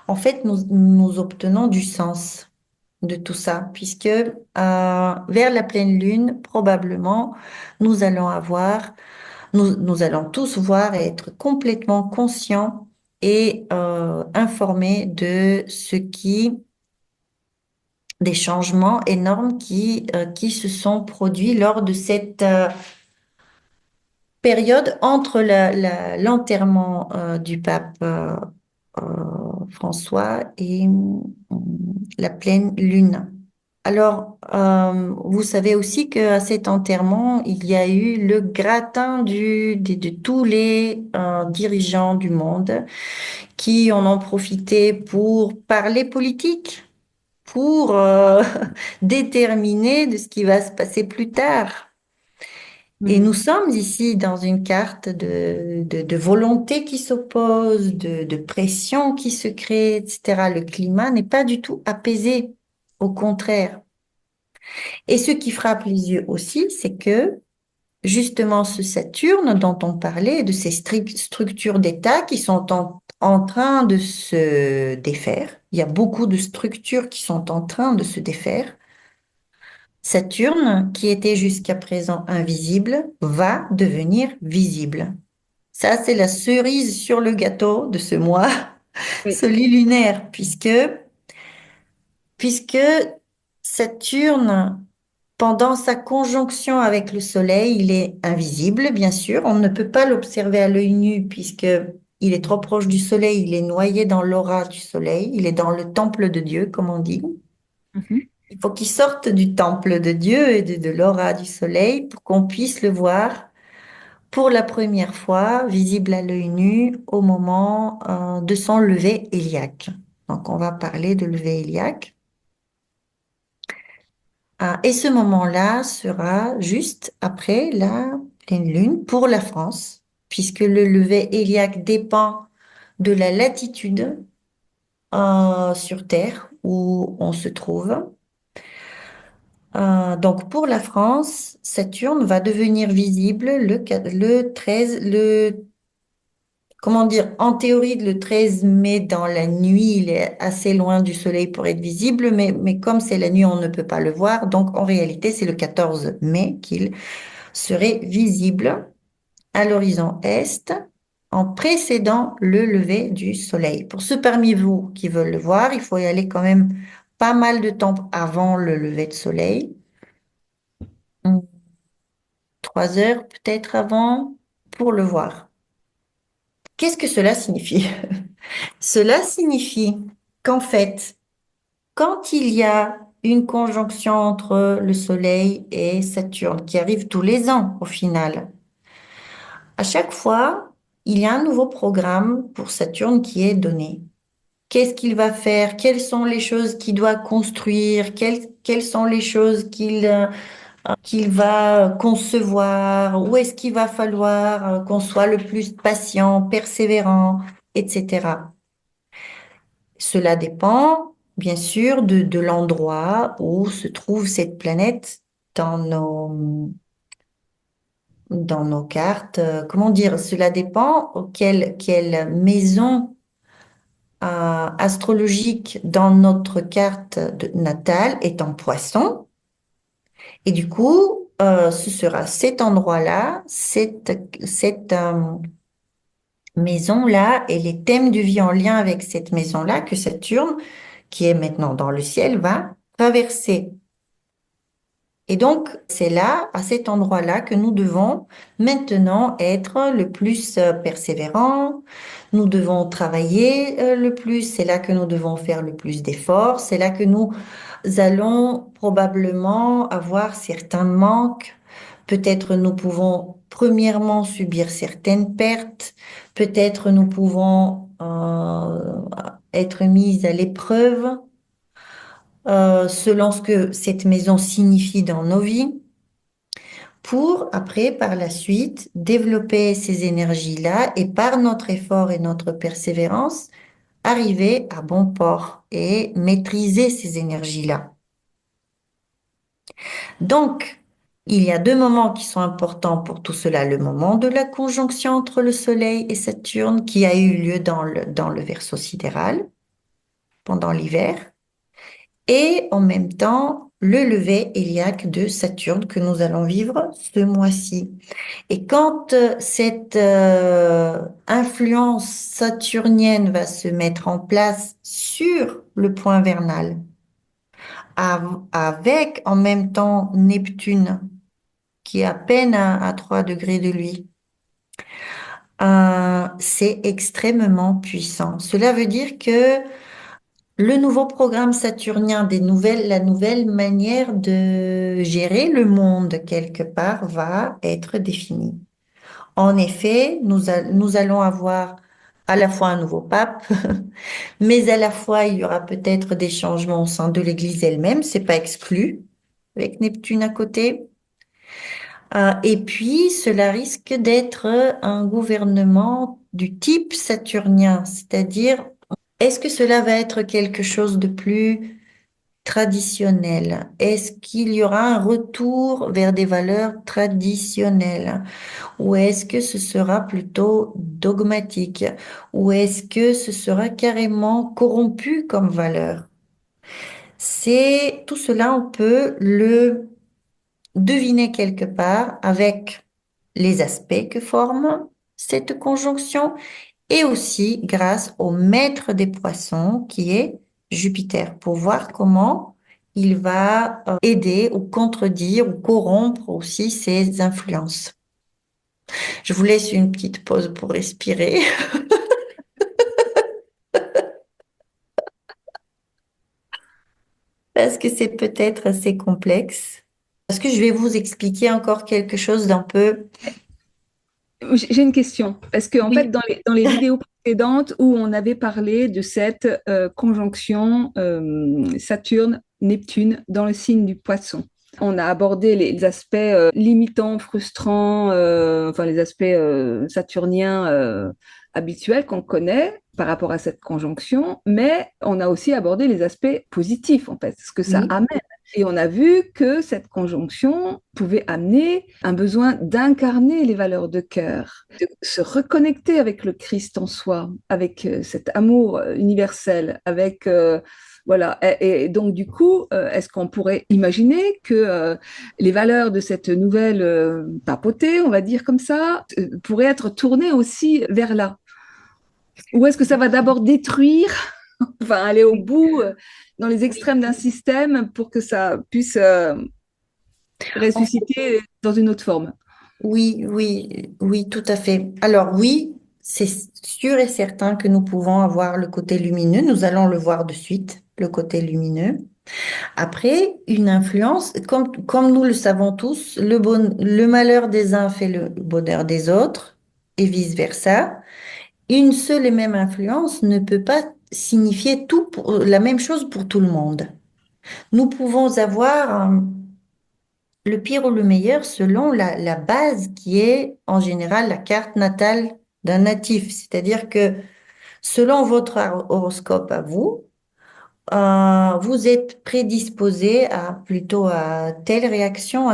en fait, nous obtenons du sens de tout ça, puisque vers la pleine lune, probablement, nous allons nous allons tous voir et être complètement conscients et informés de des changements énormes qui se sont produits lors de cette période entre l'enterrement du pape François et la pleine lune. Alors, vous savez aussi qu'à cet enterrement, il y a eu le gratin de tous les dirigeants du monde qui en ont profité pour parler politique, pour déterminer de ce qui va se passer plus tard. Et nous Mhm. sommes ici dans une carte de volonté qui s'oppose, de pression qui se crée, etc. Le climat n'est pas du tout apaisé, au contraire. Et ce qui frappe les yeux aussi, c'est que justement ce Saturne dont on parlait, de ces structures d'État qui sont en train de se défaire, il y a beaucoup de structures qui sont en train de se défaire. Saturne, qui était jusqu'à présent invisible, va devenir visible. Ça, c'est la cerise sur le gâteau de ce mois Oui. solilunaire, puisque Saturne, pendant sa conjonction avec le Soleil, il est invisible, bien sûr. On ne peut pas l'observer à l'œil nu puisque il est trop proche du Soleil, il est noyé dans l'aura du Soleil, il est dans le temple de Dieu, comme on dit. Mhm. Il faut qu'il sorte du temple de Dieu et de l'aura du Soleil pour qu'on puisse le voir pour la première fois, visible à l'œil nu, au moment de son lever héliaque. Donc, on va parler de lever héliaque. Ah, et ce moment-là sera juste après la pleine lune pour la France, puisque le lever héliaque dépend de la latitude sur Terre où on se trouve. Donc pour la France, Saturne va devenir visible le 13, comment dire, en théorie le 13 mai dans la nuit, il est assez loin du Soleil pour être visible, mais comme c'est la nuit, on ne peut pas le voir. Donc en réalité, c'est le 14 mai qu'il serait visible à l'horizon est en précédant le lever du soleil. Pour ceux parmi vous qui veulent le voir, il faut y aller quand même pas mal de temps avant le lever de soleil. 3 heures peut-être avant pour le voir. Qu'est-ce que cela signifie? Cela signifie qu'en fait, quand il y a une conjonction entre le Soleil et Saturne, qui arrive tous les ans au final, à chaque fois, il y a un nouveau programme pour Saturne qui est donné. Qu'est-ce qu'il va faire? Quelles sont les choses qu'il doit construire? Quelles sont les choses qu'il va concevoir? Où est-ce qu'il va falloir qu'on soit le plus patient, persévérant, etc. Cela dépend, bien sûr, de l'endroit où se trouve cette planète dans dans nos cartes. Comment dire? Cela dépend quelle maison astrologique dans notre carte natale est en poisson. Et du coup, ce sera cet endroit-là, cette maison-là et les thèmes de vie en lien avec cette maison-là que Saturne, qui est maintenant dans le ciel, va traverser. Et donc, c'est là, à cet endroit-là, que nous devons maintenant être le plus persévérants. Nous devons travailler le plus. C'est là que nous devons faire le plus d'efforts. C'est là que nous allons probablement avoir certains manques. Peut-être nous pouvons premièrement subir certaines pertes. Peut-être nous pouvons être mises à l'épreuve selon ce que cette maison signifie dans nos vies, pour après, par la suite, développer ces énergies-là et par notre effort et notre persévérance, arriver à bon port et maîtriser ces énergies-là. Donc, il y a deux moments qui sont importants pour tout cela. Le moment de la conjonction entre le Soleil et Saturne qui a eu lieu dans le Verseau sidéral pendant l'hiver et en même temps le lever héliaque de Saturne que nous allons vivre ce mois-ci. Et quand cette influence saturnienne va se mettre en place sur le point vernal, avec en même temps Neptune, qui est à peine à 3 degrés de lui, c'est extrêmement puissant. Cela veut dire que le nouveau programme saturnien la nouvelle manière de gérer le monde quelque part va être définie. En effet, nous allons avoir à la fois un nouveau pape, mais à la fois il y aura peut-être des changements au sein de l'Église elle-même, c'est pas exclu, avec Neptune à côté. Et puis, cela risque d'être un gouvernement du type saturnien, c'est-à-dire, est-ce que cela va être quelque chose de plus traditionnel? Est-ce qu'il y aura un retour vers des valeurs traditionnelles? Ou est-ce que ce sera plutôt dogmatique? Ou est-ce que ce sera carrément corrompu comme valeur? C'est tout cela, on peut le deviner quelque part avec les aspects que forme cette conjonction et aussi grâce au maître des poissons qui est Jupiter pour voir comment il va aider ou contredire ou corrompre aussi ses influences. Je vous laisse une petite pause pour respirer parce que c'est peut-être assez complexe. Parce que je vais vous expliquer encore quelque chose d'un peu... J'ai une question, parce qu'en fait, Oui. dans les vidéos précédentes où on avait parlé de cette conjonction Saturne-Neptune dans le signe du Poisson, on a abordé les aspects limitants, frustrants, enfin les aspects saturniens habituels qu'on connaît par rapport à cette conjonction, mais on a aussi abordé les aspects positifs, en fait, ce que ça Oui. amène. Et on a vu que cette conjonction pouvait amener un besoin d'incarner les valeurs de cœur, de se reconnecter avec le Christ en soi, avec cet amour universel, avec voilà. Et donc du coup, est-ce qu'on pourrait imaginer que les valeurs de cette nouvelle papauté, on va dire comme ça, pourraient être tournées aussi vers là? Ou est-ce que ça va d'abord détruire, enfin aller au bout dans les Oui. extrêmes d'un système pour que ça puisse ressusciter dans une autre forme? Oui, oui, oui, tout à fait. Alors oui, c'est sûr et certain que nous pouvons avoir le côté lumineux. Nous allons le voir de suite, le côté lumineux. Après, une influence, comme nous le savons tous, le malheur des uns fait le bonheur des autres et vice-versa. Une seule et même influence ne peut pas signifier la même chose pour tout le monde. Nous pouvons avoir le pire ou le meilleur selon la base qui est en général la carte natale d'un natif. C'est-à-dire que selon votre horoscope à vous, vous êtes prédisposé à plutôt à telle réaction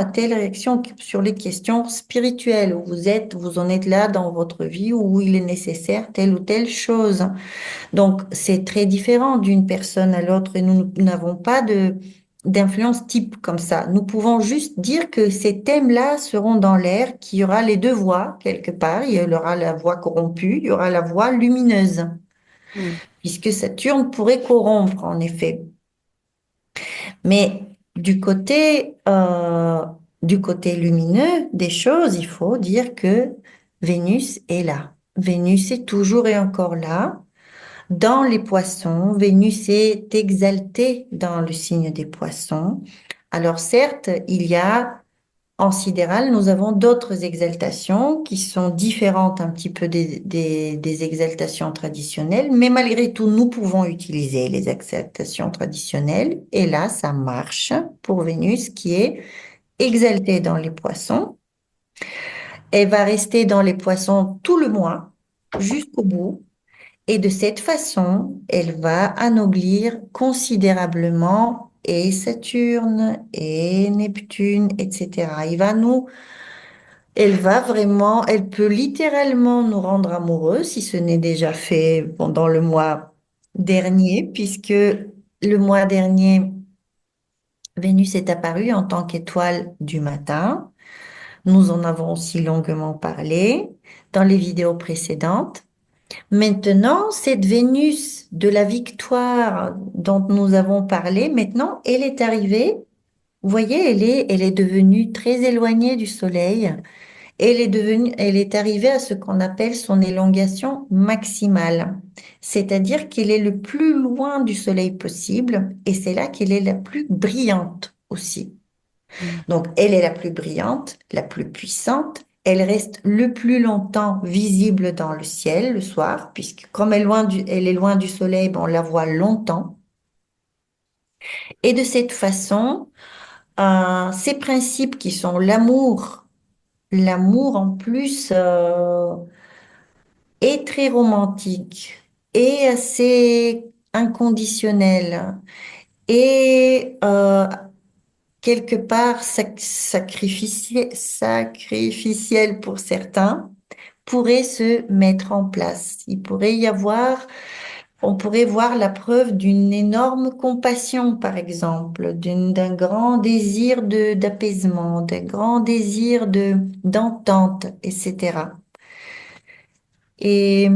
sur les questions spirituelles, où vous en êtes là dans votre vie, où il est nécessaire telle ou telle chose. Donc, c'est très différent d'une personne à l'autre et nous n'avons pas d'influence type comme ça. Nous pouvons juste dire que ces thèmes-là seront dans l'air, qu'il y aura les deux voies quelque part. Il y aura la voie corrompue, il y aura la voie lumineuse, Mm. puisque Saturne pourrait corrompre en effet. Mais du côté lumineux des choses, il faut dire que Vénus est là. Vénus est toujours et encore là. Dans les poissons, Vénus est exaltée dans le signe des poissons. Alors certes, il y a en sidéral, nous avons d'autres exaltations qui sont différentes un petit peu des exaltations traditionnelles, mais malgré tout, nous pouvons utiliser les exaltations traditionnelles. Et là, ça marche pour Vénus qui est exaltée dans les poissons. Elle va rester dans les poissons tout le mois jusqu'au bout. Et de cette façon, elle va anoblir considérablement et Saturne et Neptune, etc. Elle peut littéralement nous rendre amoureux si ce n'est déjà fait pendant le mois dernier, puisque le mois dernier, Vénus est apparue en tant qu'étoile du matin. Nous en avons aussi longuement parlé dans les vidéos précédentes. Maintenant, cette Vénus de la victoire dont nous avons parlé, maintenant, elle est arrivée. Vous voyez, elle est devenue très éloignée du Soleil. Elle est arrivée à ce qu'on appelle son élongation maximale. C'est-à-dire qu'elle est le plus loin du soleil possible et c'est là qu'elle est la plus brillante aussi. Mm. Donc, elle est la plus brillante, la plus puissante. Elle reste le plus longtemps visible dans le ciel le soir, puisque comme elle est loin du soleil, ben, on la voit longtemps. Et de cette façon, ces principes qui sont l'amour en plus est très romantique et assez inconditionnel et quelque part sacrificiel pour certains, pourrait se mettre en place. On pourrait voir la preuve d'une énorme compassion, par exemple, d'un grand désir d'apaisement, d'un grand désir d'entente, etc. Et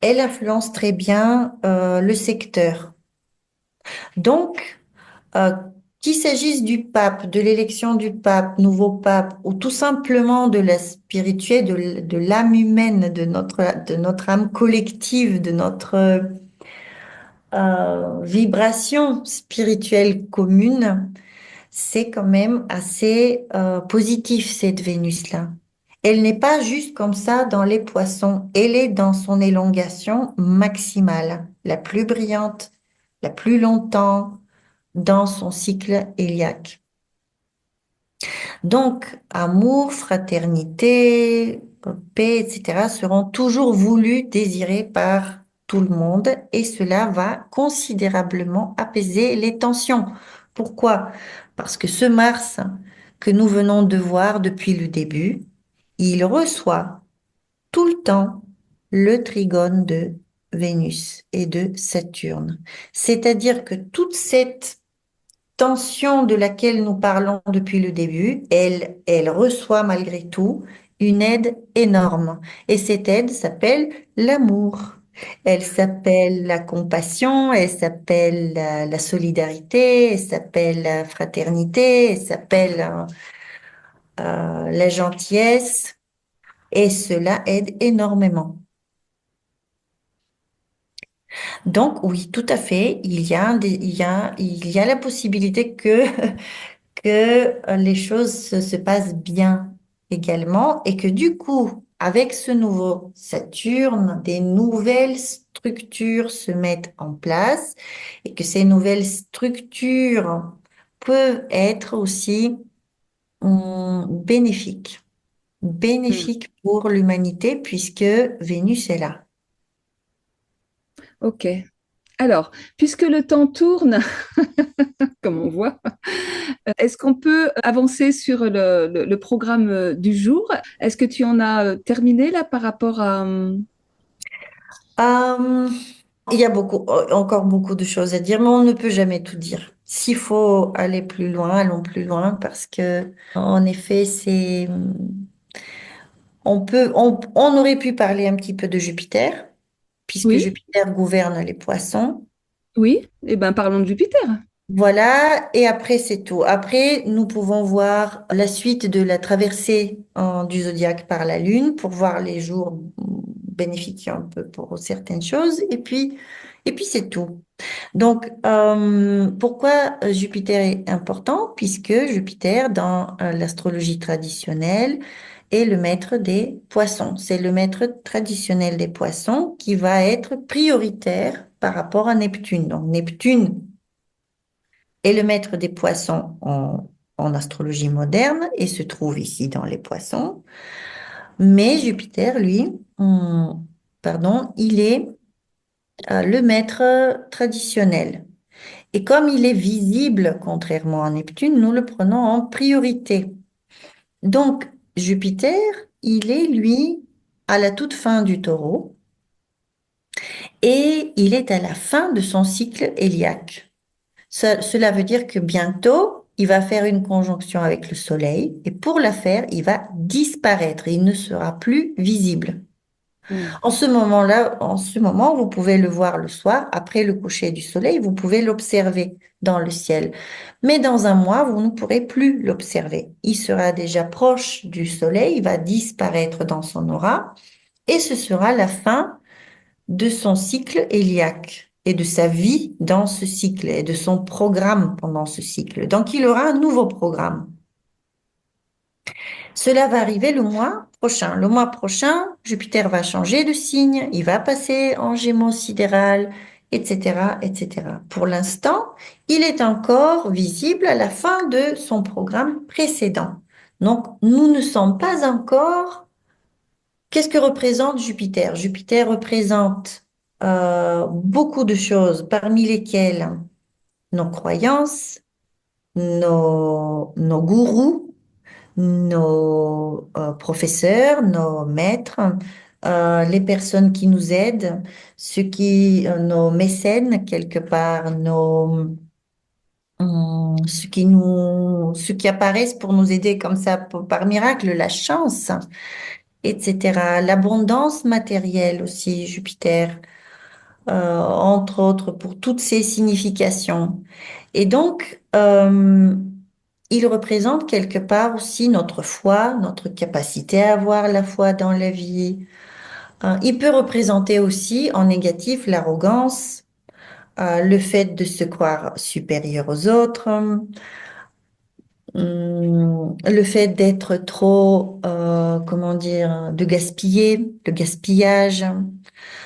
elle influence très bien le secteur. Donc, euh, qu'il s'agisse du pape, de l'élection du pape, nouveau pape, ou tout simplement de la spirituelle, de l'âme humaine, de notre âme collective, de notre vibration spirituelle commune, c'est quand même assez positif, cette Vénus-là. Elle n'est pas juste comme ça dans les poissons, elle est dans son élongation maximale, la plus brillante, la plus longtemps dans son cycle héliaque. Donc, amour, fraternité, paix, etc. seront toujours voulus, désirés par tout le monde et cela va considérablement apaiser les tensions. Pourquoi? Parce que ce Mars que nous venons de voir depuis le début, il reçoit tout le temps le trigone de Vénus et de Saturne. C'est-à-dire que toute cette tension de laquelle nous parlons depuis le début, elle reçoit malgré tout une aide énorme. Et cette aide s'appelle l'amour. Elle s'appelle la compassion, elle s'appelle la solidarité, elle s'appelle la fraternité, elle s'appelle la gentillesse. Et cela aide énormément. Donc oui, tout à fait, il y a la possibilité que les choses se passent bien également et que du coup, avec ce nouveau Saturne, des nouvelles structures se mettent en place et que ces nouvelles structures peuvent être aussi bénéfiques, Mm. bénéfiques pour l'humanité puisque Vénus est là. Ok. Alors, puisque le temps tourne, comme on voit, est-ce qu'on peut avancer sur le programme du jour? Est-ce que tu en as terminé là par rapport à... Euh, il y a encore beaucoup de choses à dire, mais on ne peut jamais tout dire. S'il faut aller plus loin, allons plus loin parce que, en effet, on aurait pu parler un petit peu de Jupiter, puisque Oui, Jupiter gouverne les poissons. oui, eh bien parlons de Jupiter. Voilà, et après c'est tout. Après, nous pouvons voir la suite de la traversée du zodiaque par la Lune pour voir les jours bénéfiques un peu pour certaines choses, et puis c'est tout. Donc, pourquoi Jupiter est important? Puisque Jupiter, dans l'astrologie traditionnelle, est le maître des poissons. C'est le maître traditionnel des poissons qui va être prioritaire par rapport à Neptune. Donc, Neptune est le maître des poissons en astrologie moderne et se trouve ici dans les poissons. Mais Jupiter, lui, pardon, il est le maître traditionnel. Et comme il est visible, contrairement à Neptune, nous le prenons en priorité. Donc, Jupiter, il est, lui, à la toute fin du taureau et il est à la fin de son cycle héliaque. Cela veut dire que bientôt, il va faire une conjonction avec le Soleil et pour la faire, il va disparaître. Il ne sera plus visible. Mm. En ce moment, vous pouvez le voir le soir, après le coucher du soleil, vous pouvez l'observer dans le ciel. Mais dans un mois, vous ne pourrez plus l'observer. Il sera déjà proche du soleil, il va disparaître dans son aura, et ce sera la fin de son cycle héliaque et de sa vie dans ce cycle et de son programme pendant ce cycle. Donc, il aura un nouveau programme. Cela va arriver le mois prochain. Le mois prochain, Jupiter va changer de signe, il va passer en Gémeaux sidéral, etc., etc. Pour l'instant, il est encore visible à la fin de son programme précédent. Donc, nous ne sommes pas encore... Qu'est-ce que représente Jupiter? Jupiter représente beaucoup de choses, parmi lesquelles nos croyances, nos gourous, nos professeurs, nos maîtres, les personnes qui nous aident, nos mécènes quelque part, ceux qui apparaissent pour nous aider comme ça par miracle, la chance, etc. L'abondance matérielle aussi, Jupiter, entre autres, pour toutes ces significations. Et donc, il représente quelque part aussi notre foi, notre capacité à avoir la foi dans la vie. Il peut représenter aussi en négatif l'arrogance, le fait de se croire supérieur aux autres, le fait d'être trop, comment dire, de gaspiller, le gaspillage,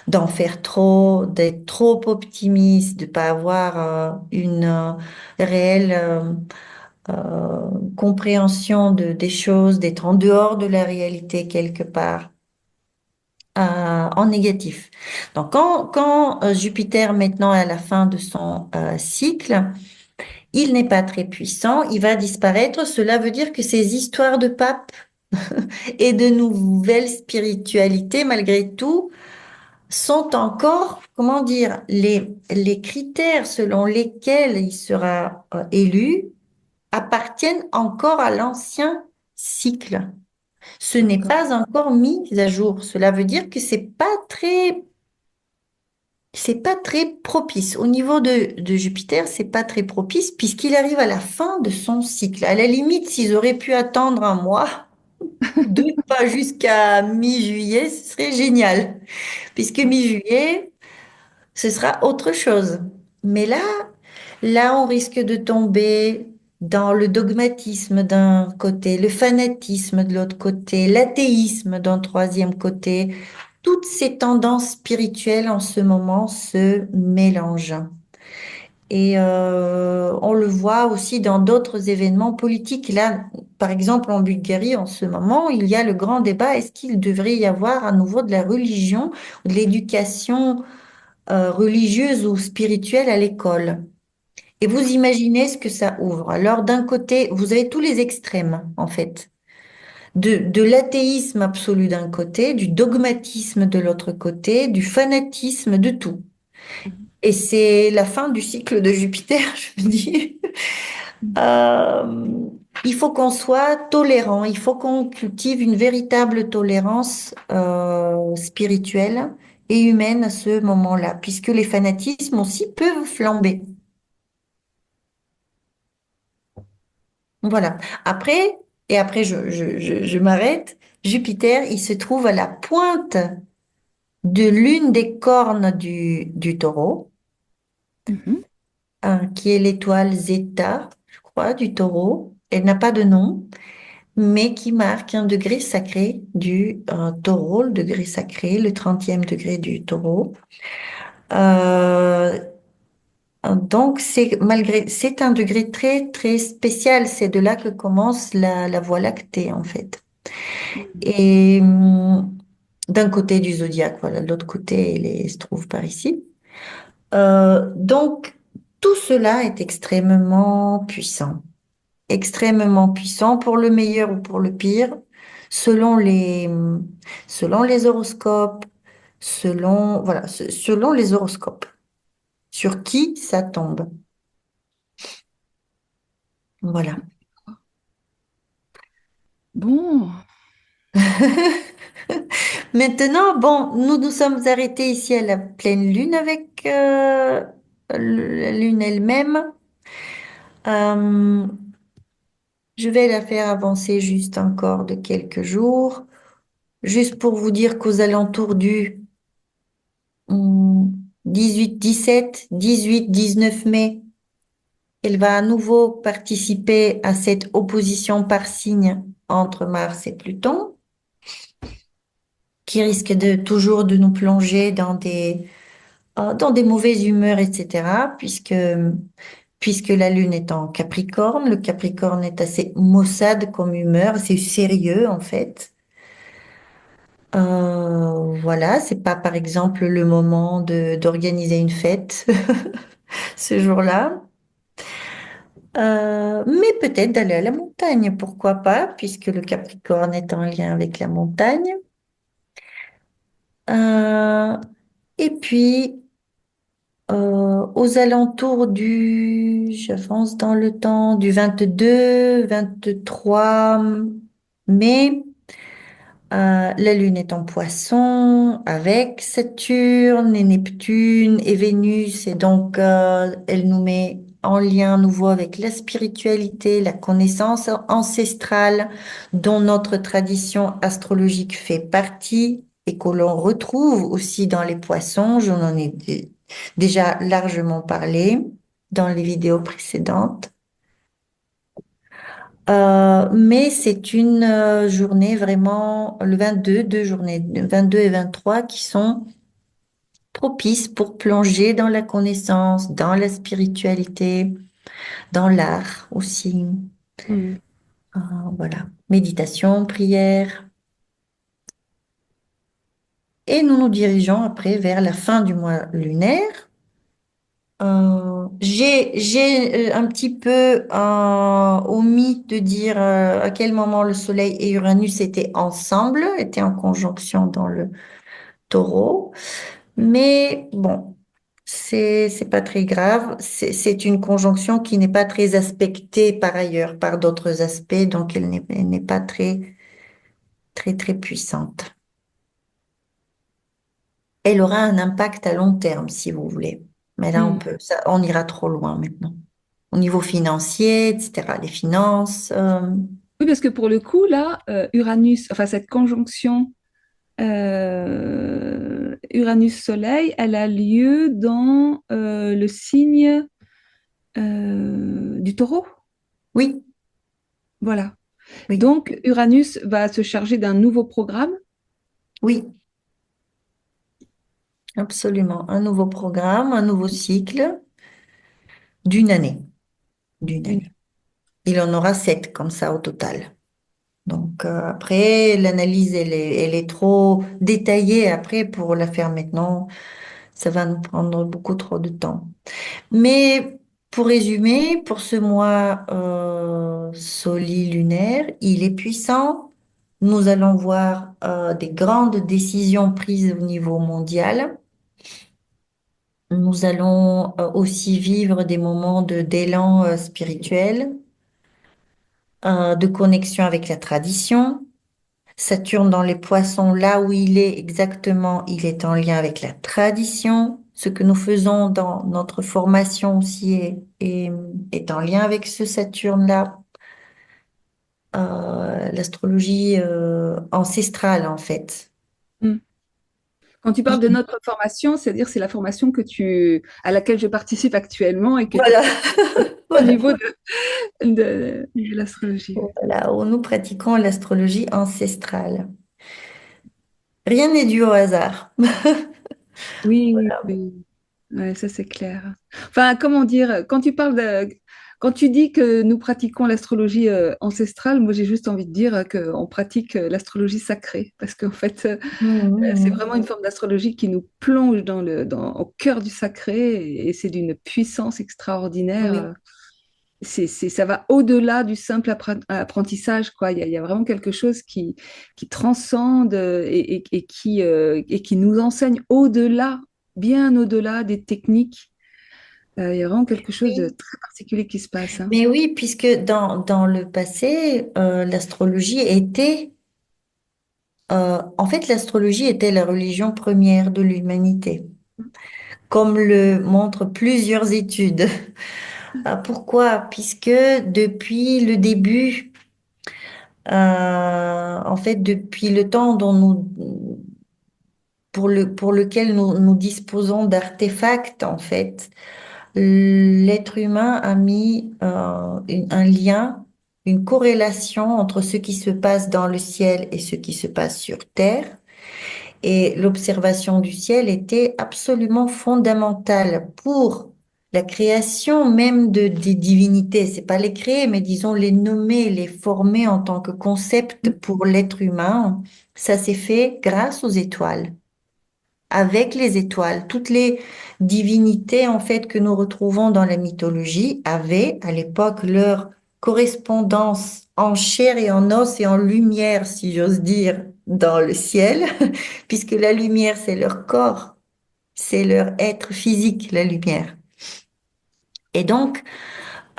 d'en faire trop, d'être trop optimiste, de pas avoir une réelle compréhension des choses, d'être en dehors de la réalité quelque part, en négatif. Donc quand Jupiter maintenant est à la fin de son cycle, il n'est pas très puissant, il va disparaître. Cela veut dire que ces histoires de pape et de nouvelles spiritualités, malgré tout, sont encore, comment dire, les critères selon lesquels il sera élu appartiennent encore à l'ancien cycle. Ce n'est D'accord. pas encore mis à jour. Cela veut dire que c'est pas très propice. Au niveau de Jupiter, c'est pas très propice puisqu'il arrive à la fin de son cycle. À la limite, s'ils auraient pu attendre un mois ou deux, pas jusqu'à mi-juillet, ce serait génial. Puisque mi-juillet, ce sera autre chose. Mais là, on risque de tomber dans le dogmatisme d'un côté, le fanatisme de l'autre côté, l'athéisme d'un troisième côté. Toutes ces tendances spirituelles en ce moment se mélangent. Et on le voit aussi dans d'autres événements politiques. Là, par exemple, en Bulgarie, en ce moment, il y a le grand débat, est-ce qu'il devrait y avoir à nouveau de la religion, de l'éducation religieuse ou spirituelle à l'école? Et vous imaginez ce que ça ouvre. Alors, d'un côté, vous avez tous les extrêmes, en fait. De l'athéisme absolu d'un côté, du dogmatisme de l'autre côté, du fanatisme, de tout. Et c'est la fin du cycle de Jupiter, je me dis. Euh, il faut qu'on soit tolérant, il faut qu'on cultive une véritable tolérance spirituelle et humaine à ce moment-là, puisque les fanatismes aussi peuvent flamber. Voilà. Après, et après je m'arrête, Jupiter, il se trouve à la pointe de l'une des cornes du taureau, Mhm. hein, qui est l'étoile Zeta, je crois, du taureau. Elle n'a pas de nom, mais qui marque un degré sacré du taureau, le degré sacré, le 30e degré du taureau. Euh, donc, c'est un degré très, très spécial. C'est de là que commence la Voie lactée, en fait. Et d'un côté du zodiaque, voilà, de l'autre côté, se trouve par ici. Donc, tout cela est extrêmement puissant pour le meilleur ou pour le pire, selon selon les horoscopes, selon les horoscopes, sur qui ça tombe. Voilà. Bon, Maintenant, bon, nous nous sommes arrêtés ici à la pleine lune avec la lune elle-même. Euh, je vais la faire avancer juste encore de quelques jours, juste pour vous dire qu'aux alentours du 18, 17, 18, 19 mai, elle va à nouveau participer à cette opposition par signe entre Mars et Pluton, qui risque de toujours de nous plonger dans des mauvaises humeurs, etc., puisque la Lune est en Capricorne. Le Capricorne est assez maussade comme humeur, c'est sérieux en fait. Voilà, c'est pas par exemple le moment d'organiser une fête ce jour-là. Mais peut-être d'aller à la montagne, pourquoi pas, puisque le Capricorne est en lien avec la montagne. Euh, et puis, aux alentours j'avance dans le temps, du 22, 23 mai, la Lune est en Poisson avec Saturne et Neptune et Vénus, et donc elle nous met en lien nouveau avec la spiritualité, la connaissance ancestrale dont notre tradition astrologique fait partie et que l'on retrouve aussi dans les Poissons. J'en en ai déjà largement parlé dans les vidéos précédentes. Mais c'est une journée vraiment, le 22, deux journées, le 22 et 23, qui sont propices pour plonger dans la connaissance, dans la spiritualité, dans l'art aussi. Mm. Euh, voilà, méditation, prière. Et nous nous dirigeons après vers la fin du mois lunaire. J'ai un petit peu omis de dire à quel moment le Soleil et Uranus étaient ensemble, étaient en conjonction dans le Taureau. Mais bon, c'est pas très grave. C'est une conjonction qui n'est pas très aspectée par ailleurs par d'autres aspects, donc elle n'est pas très puissante. Elle aura un impact à long terme, si vous voulez. Mais là, Mm. on ira trop loin maintenant. Au niveau financier, etc., les finances. Oui, parce que pour le coup, là, Uranus, enfin cette conjonction Uranus-Soleil, elle a lieu dans le signe du Taureau. Oui, Voilà. oui, Donc, Uranus va se charger d'un nouveau programme. oui, absolument. Un nouveau programme, un nouveau cycle d'une année, d'une d'une- année. Il en aura 7 comme ça au total. Donc après, l'analyse, elle est trop détaillée après pour la faire maintenant. Ça va nous prendre beaucoup trop de temps. Mais pour résumer, pour ce mois soli-lunaire, il est puissant. Nous allons voir des grandes décisions prises au niveau mondial. Nous allons aussi vivre des moments d'élan spirituel, de connexion avec la tradition. Saturne dans les poissons, là où il est exactement, il est en lien avec la tradition. Ce que nous faisons dans notre formation aussi est en lien avec ce Saturne-là. L'astrologie ancestrale, en fait. Mm. Quand tu parles de notre formation, c'est-à-dire c'est la formation à laquelle je participe actuellement et que tu Voilà, au voilà, niveau de l'astrologie. voilà, où nous pratiquons l'astrologie ancestrale. Rien n'est dû au hasard. Oui, oui. Ouais, ça c'est clair. Enfin, comment dire, quand tu dis que nous pratiquons l'astrologie ancestrale, moi j'ai juste envie de dire qu'on pratique l'astrologie sacrée, parce qu'en fait, c'est Mhm. vraiment une forme d'astrologie qui nous plonge au cœur du sacré, et c'est d'une puissance extraordinaire. Oui, Ça va au-delà du simple apprentissage, quoi. Il y a vraiment quelque chose qui transcende et qui nous enseigne au-delà, bien au-delà des techniques. Il y a vraiment quelque chose de oui. très particulier qui se passe, hein. Mais oui, puisque dans le passé, l'astrologie était En fait, l'astrologie était la religion première de l'humanité, comme le montrent plusieurs études. Pourquoi? Puisque depuis le début, en fait, depuis le temps pour lequel nous disposons d'artefacts, en fait, l'être humain a mis un lien, une corrélation entre ce qui se passe dans le ciel et ce qui se passe sur Terre. Et l'observation du ciel était absolument fondamentale pour la création même des divinités. C'est pas les créer, mais disons les nommer, les former en tant que concept pour l'être humain. Ça s'est fait grâce aux étoiles, avec les étoiles. Toutes les divinités, en fait, que nous retrouvons dans la mythologie avaient à l'époque leur correspondance en chair et en os et en lumière, si j'ose dire, dans le ciel, puisque la lumière, c'est leur corps, c'est leur être physique, la lumière. Et donc,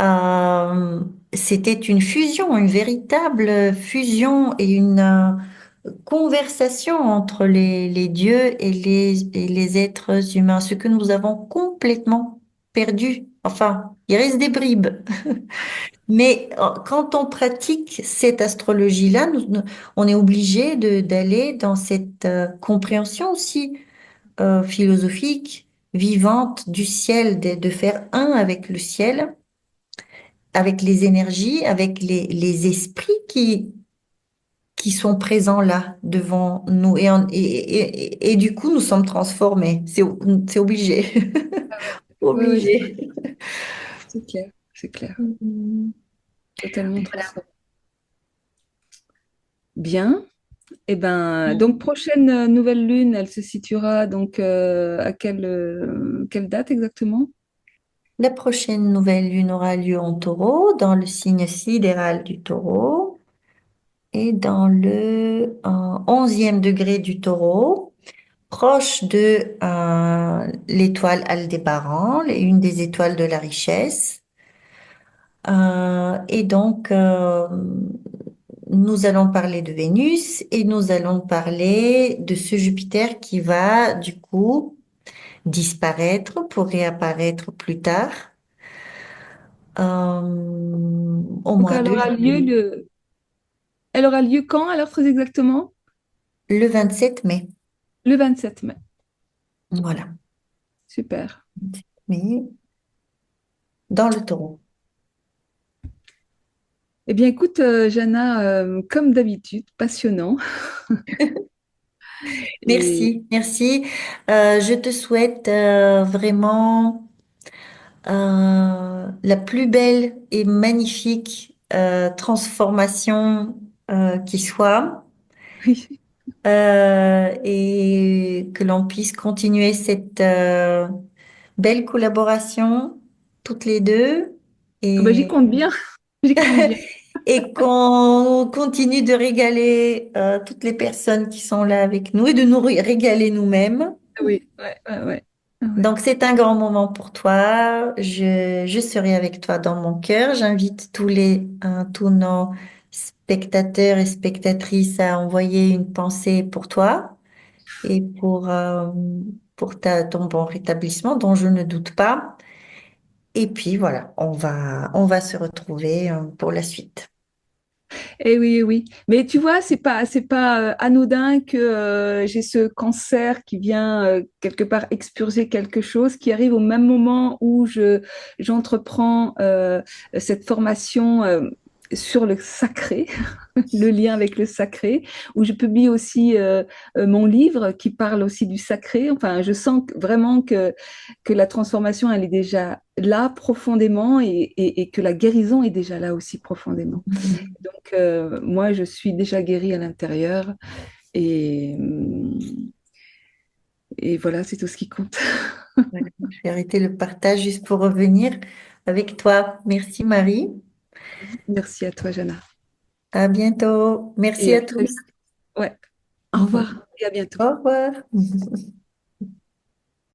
euh, c'était une fusion, une véritable fusion et une conversation entre les dieux et les êtres humains, ce que nous avons complètement perdu. Enfin, il reste des bribes. Mais quand on pratique cette astrologie-là, on est obligé d'aller dans cette compréhension aussi philosophique, vivante du ciel, de faire un avec le ciel, avec les énergies, avec les esprits qui sont présents là devant nous. Et du coup, nous sommes transformés. C'est obligé. Ah ouais. Oui, oui, Obligé. c'est clair, c'est clair. Mhm. Totalement Voilà. transformé. Bien. Eh ben, donc prochaine nouvelle lune, elle se situera donc à quelle date exactement? La prochaine nouvelle lune aura lieu en taureau, dans le signe sidéral du taureau et dans le 11e degré du taureau, proche de l'étoile Aldébaran, une des étoiles de la richesse. Et donc, nous allons parler de Vénus et nous allons parler de ce Jupiter qui va, du coup, disparaître pour réapparaître plus tard, au Donc mois de juillet, elle aura lieu quand alors très exactement? le 27 mai. Le 27 mai. Voilà. Super. Mais dans le taureau. Eh bien, écoute, Jana, comme d'habitude, passionnant. Et Merci, merci. Je te souhaite vraiment la plus belle et magnifique transformation qui soit, oui. et que l'on puisse continuer cette belle collaboration toutes les deux Ah bah, j'y et, compte bien. J'y compte bien. et qu'on continue de régaler toutes les personnes qui sont là avec nous et de nous régaler nous-mêmes. Oui, ouais, ouais, ouais. Ah ouais. Donc, c'est un grand moment pour toi. Je serai avec toi dans mon cœur. J'invite tous nos spectateurs et spectatrices à envoyer une pensée pour toi et pour ton bon rétablissement, dont je ne doute pas. Et puis, voilà, on va se retrouver pour la suite. Eh oui, oui. Mais tu vois, c'est pas anodin que j'ai ce cancer qui vient quelque part expurger quelque chose, qui arrive au même moment où j'entreprends cette formation sur le sacré, le lien avec le sacré, où je publie aussi mon livre qui parle aussi du sacré. Enfin, je sens vraiment que la transformation, elle est déjà là profondément et que la guérison est déjà là aussi profondément. Donc, moi, je suis déjà guérie à l'intérieur et, et voilà, c'est tout ce qui compte. Voilà, je vais arrêter le partage juste pour revenir avec toi. Merci Marie. Merci à toi, Jana. À bientôt. Merci Et à à très vite. tous. Ouais. Au revoir et à bientôt. Au revoir.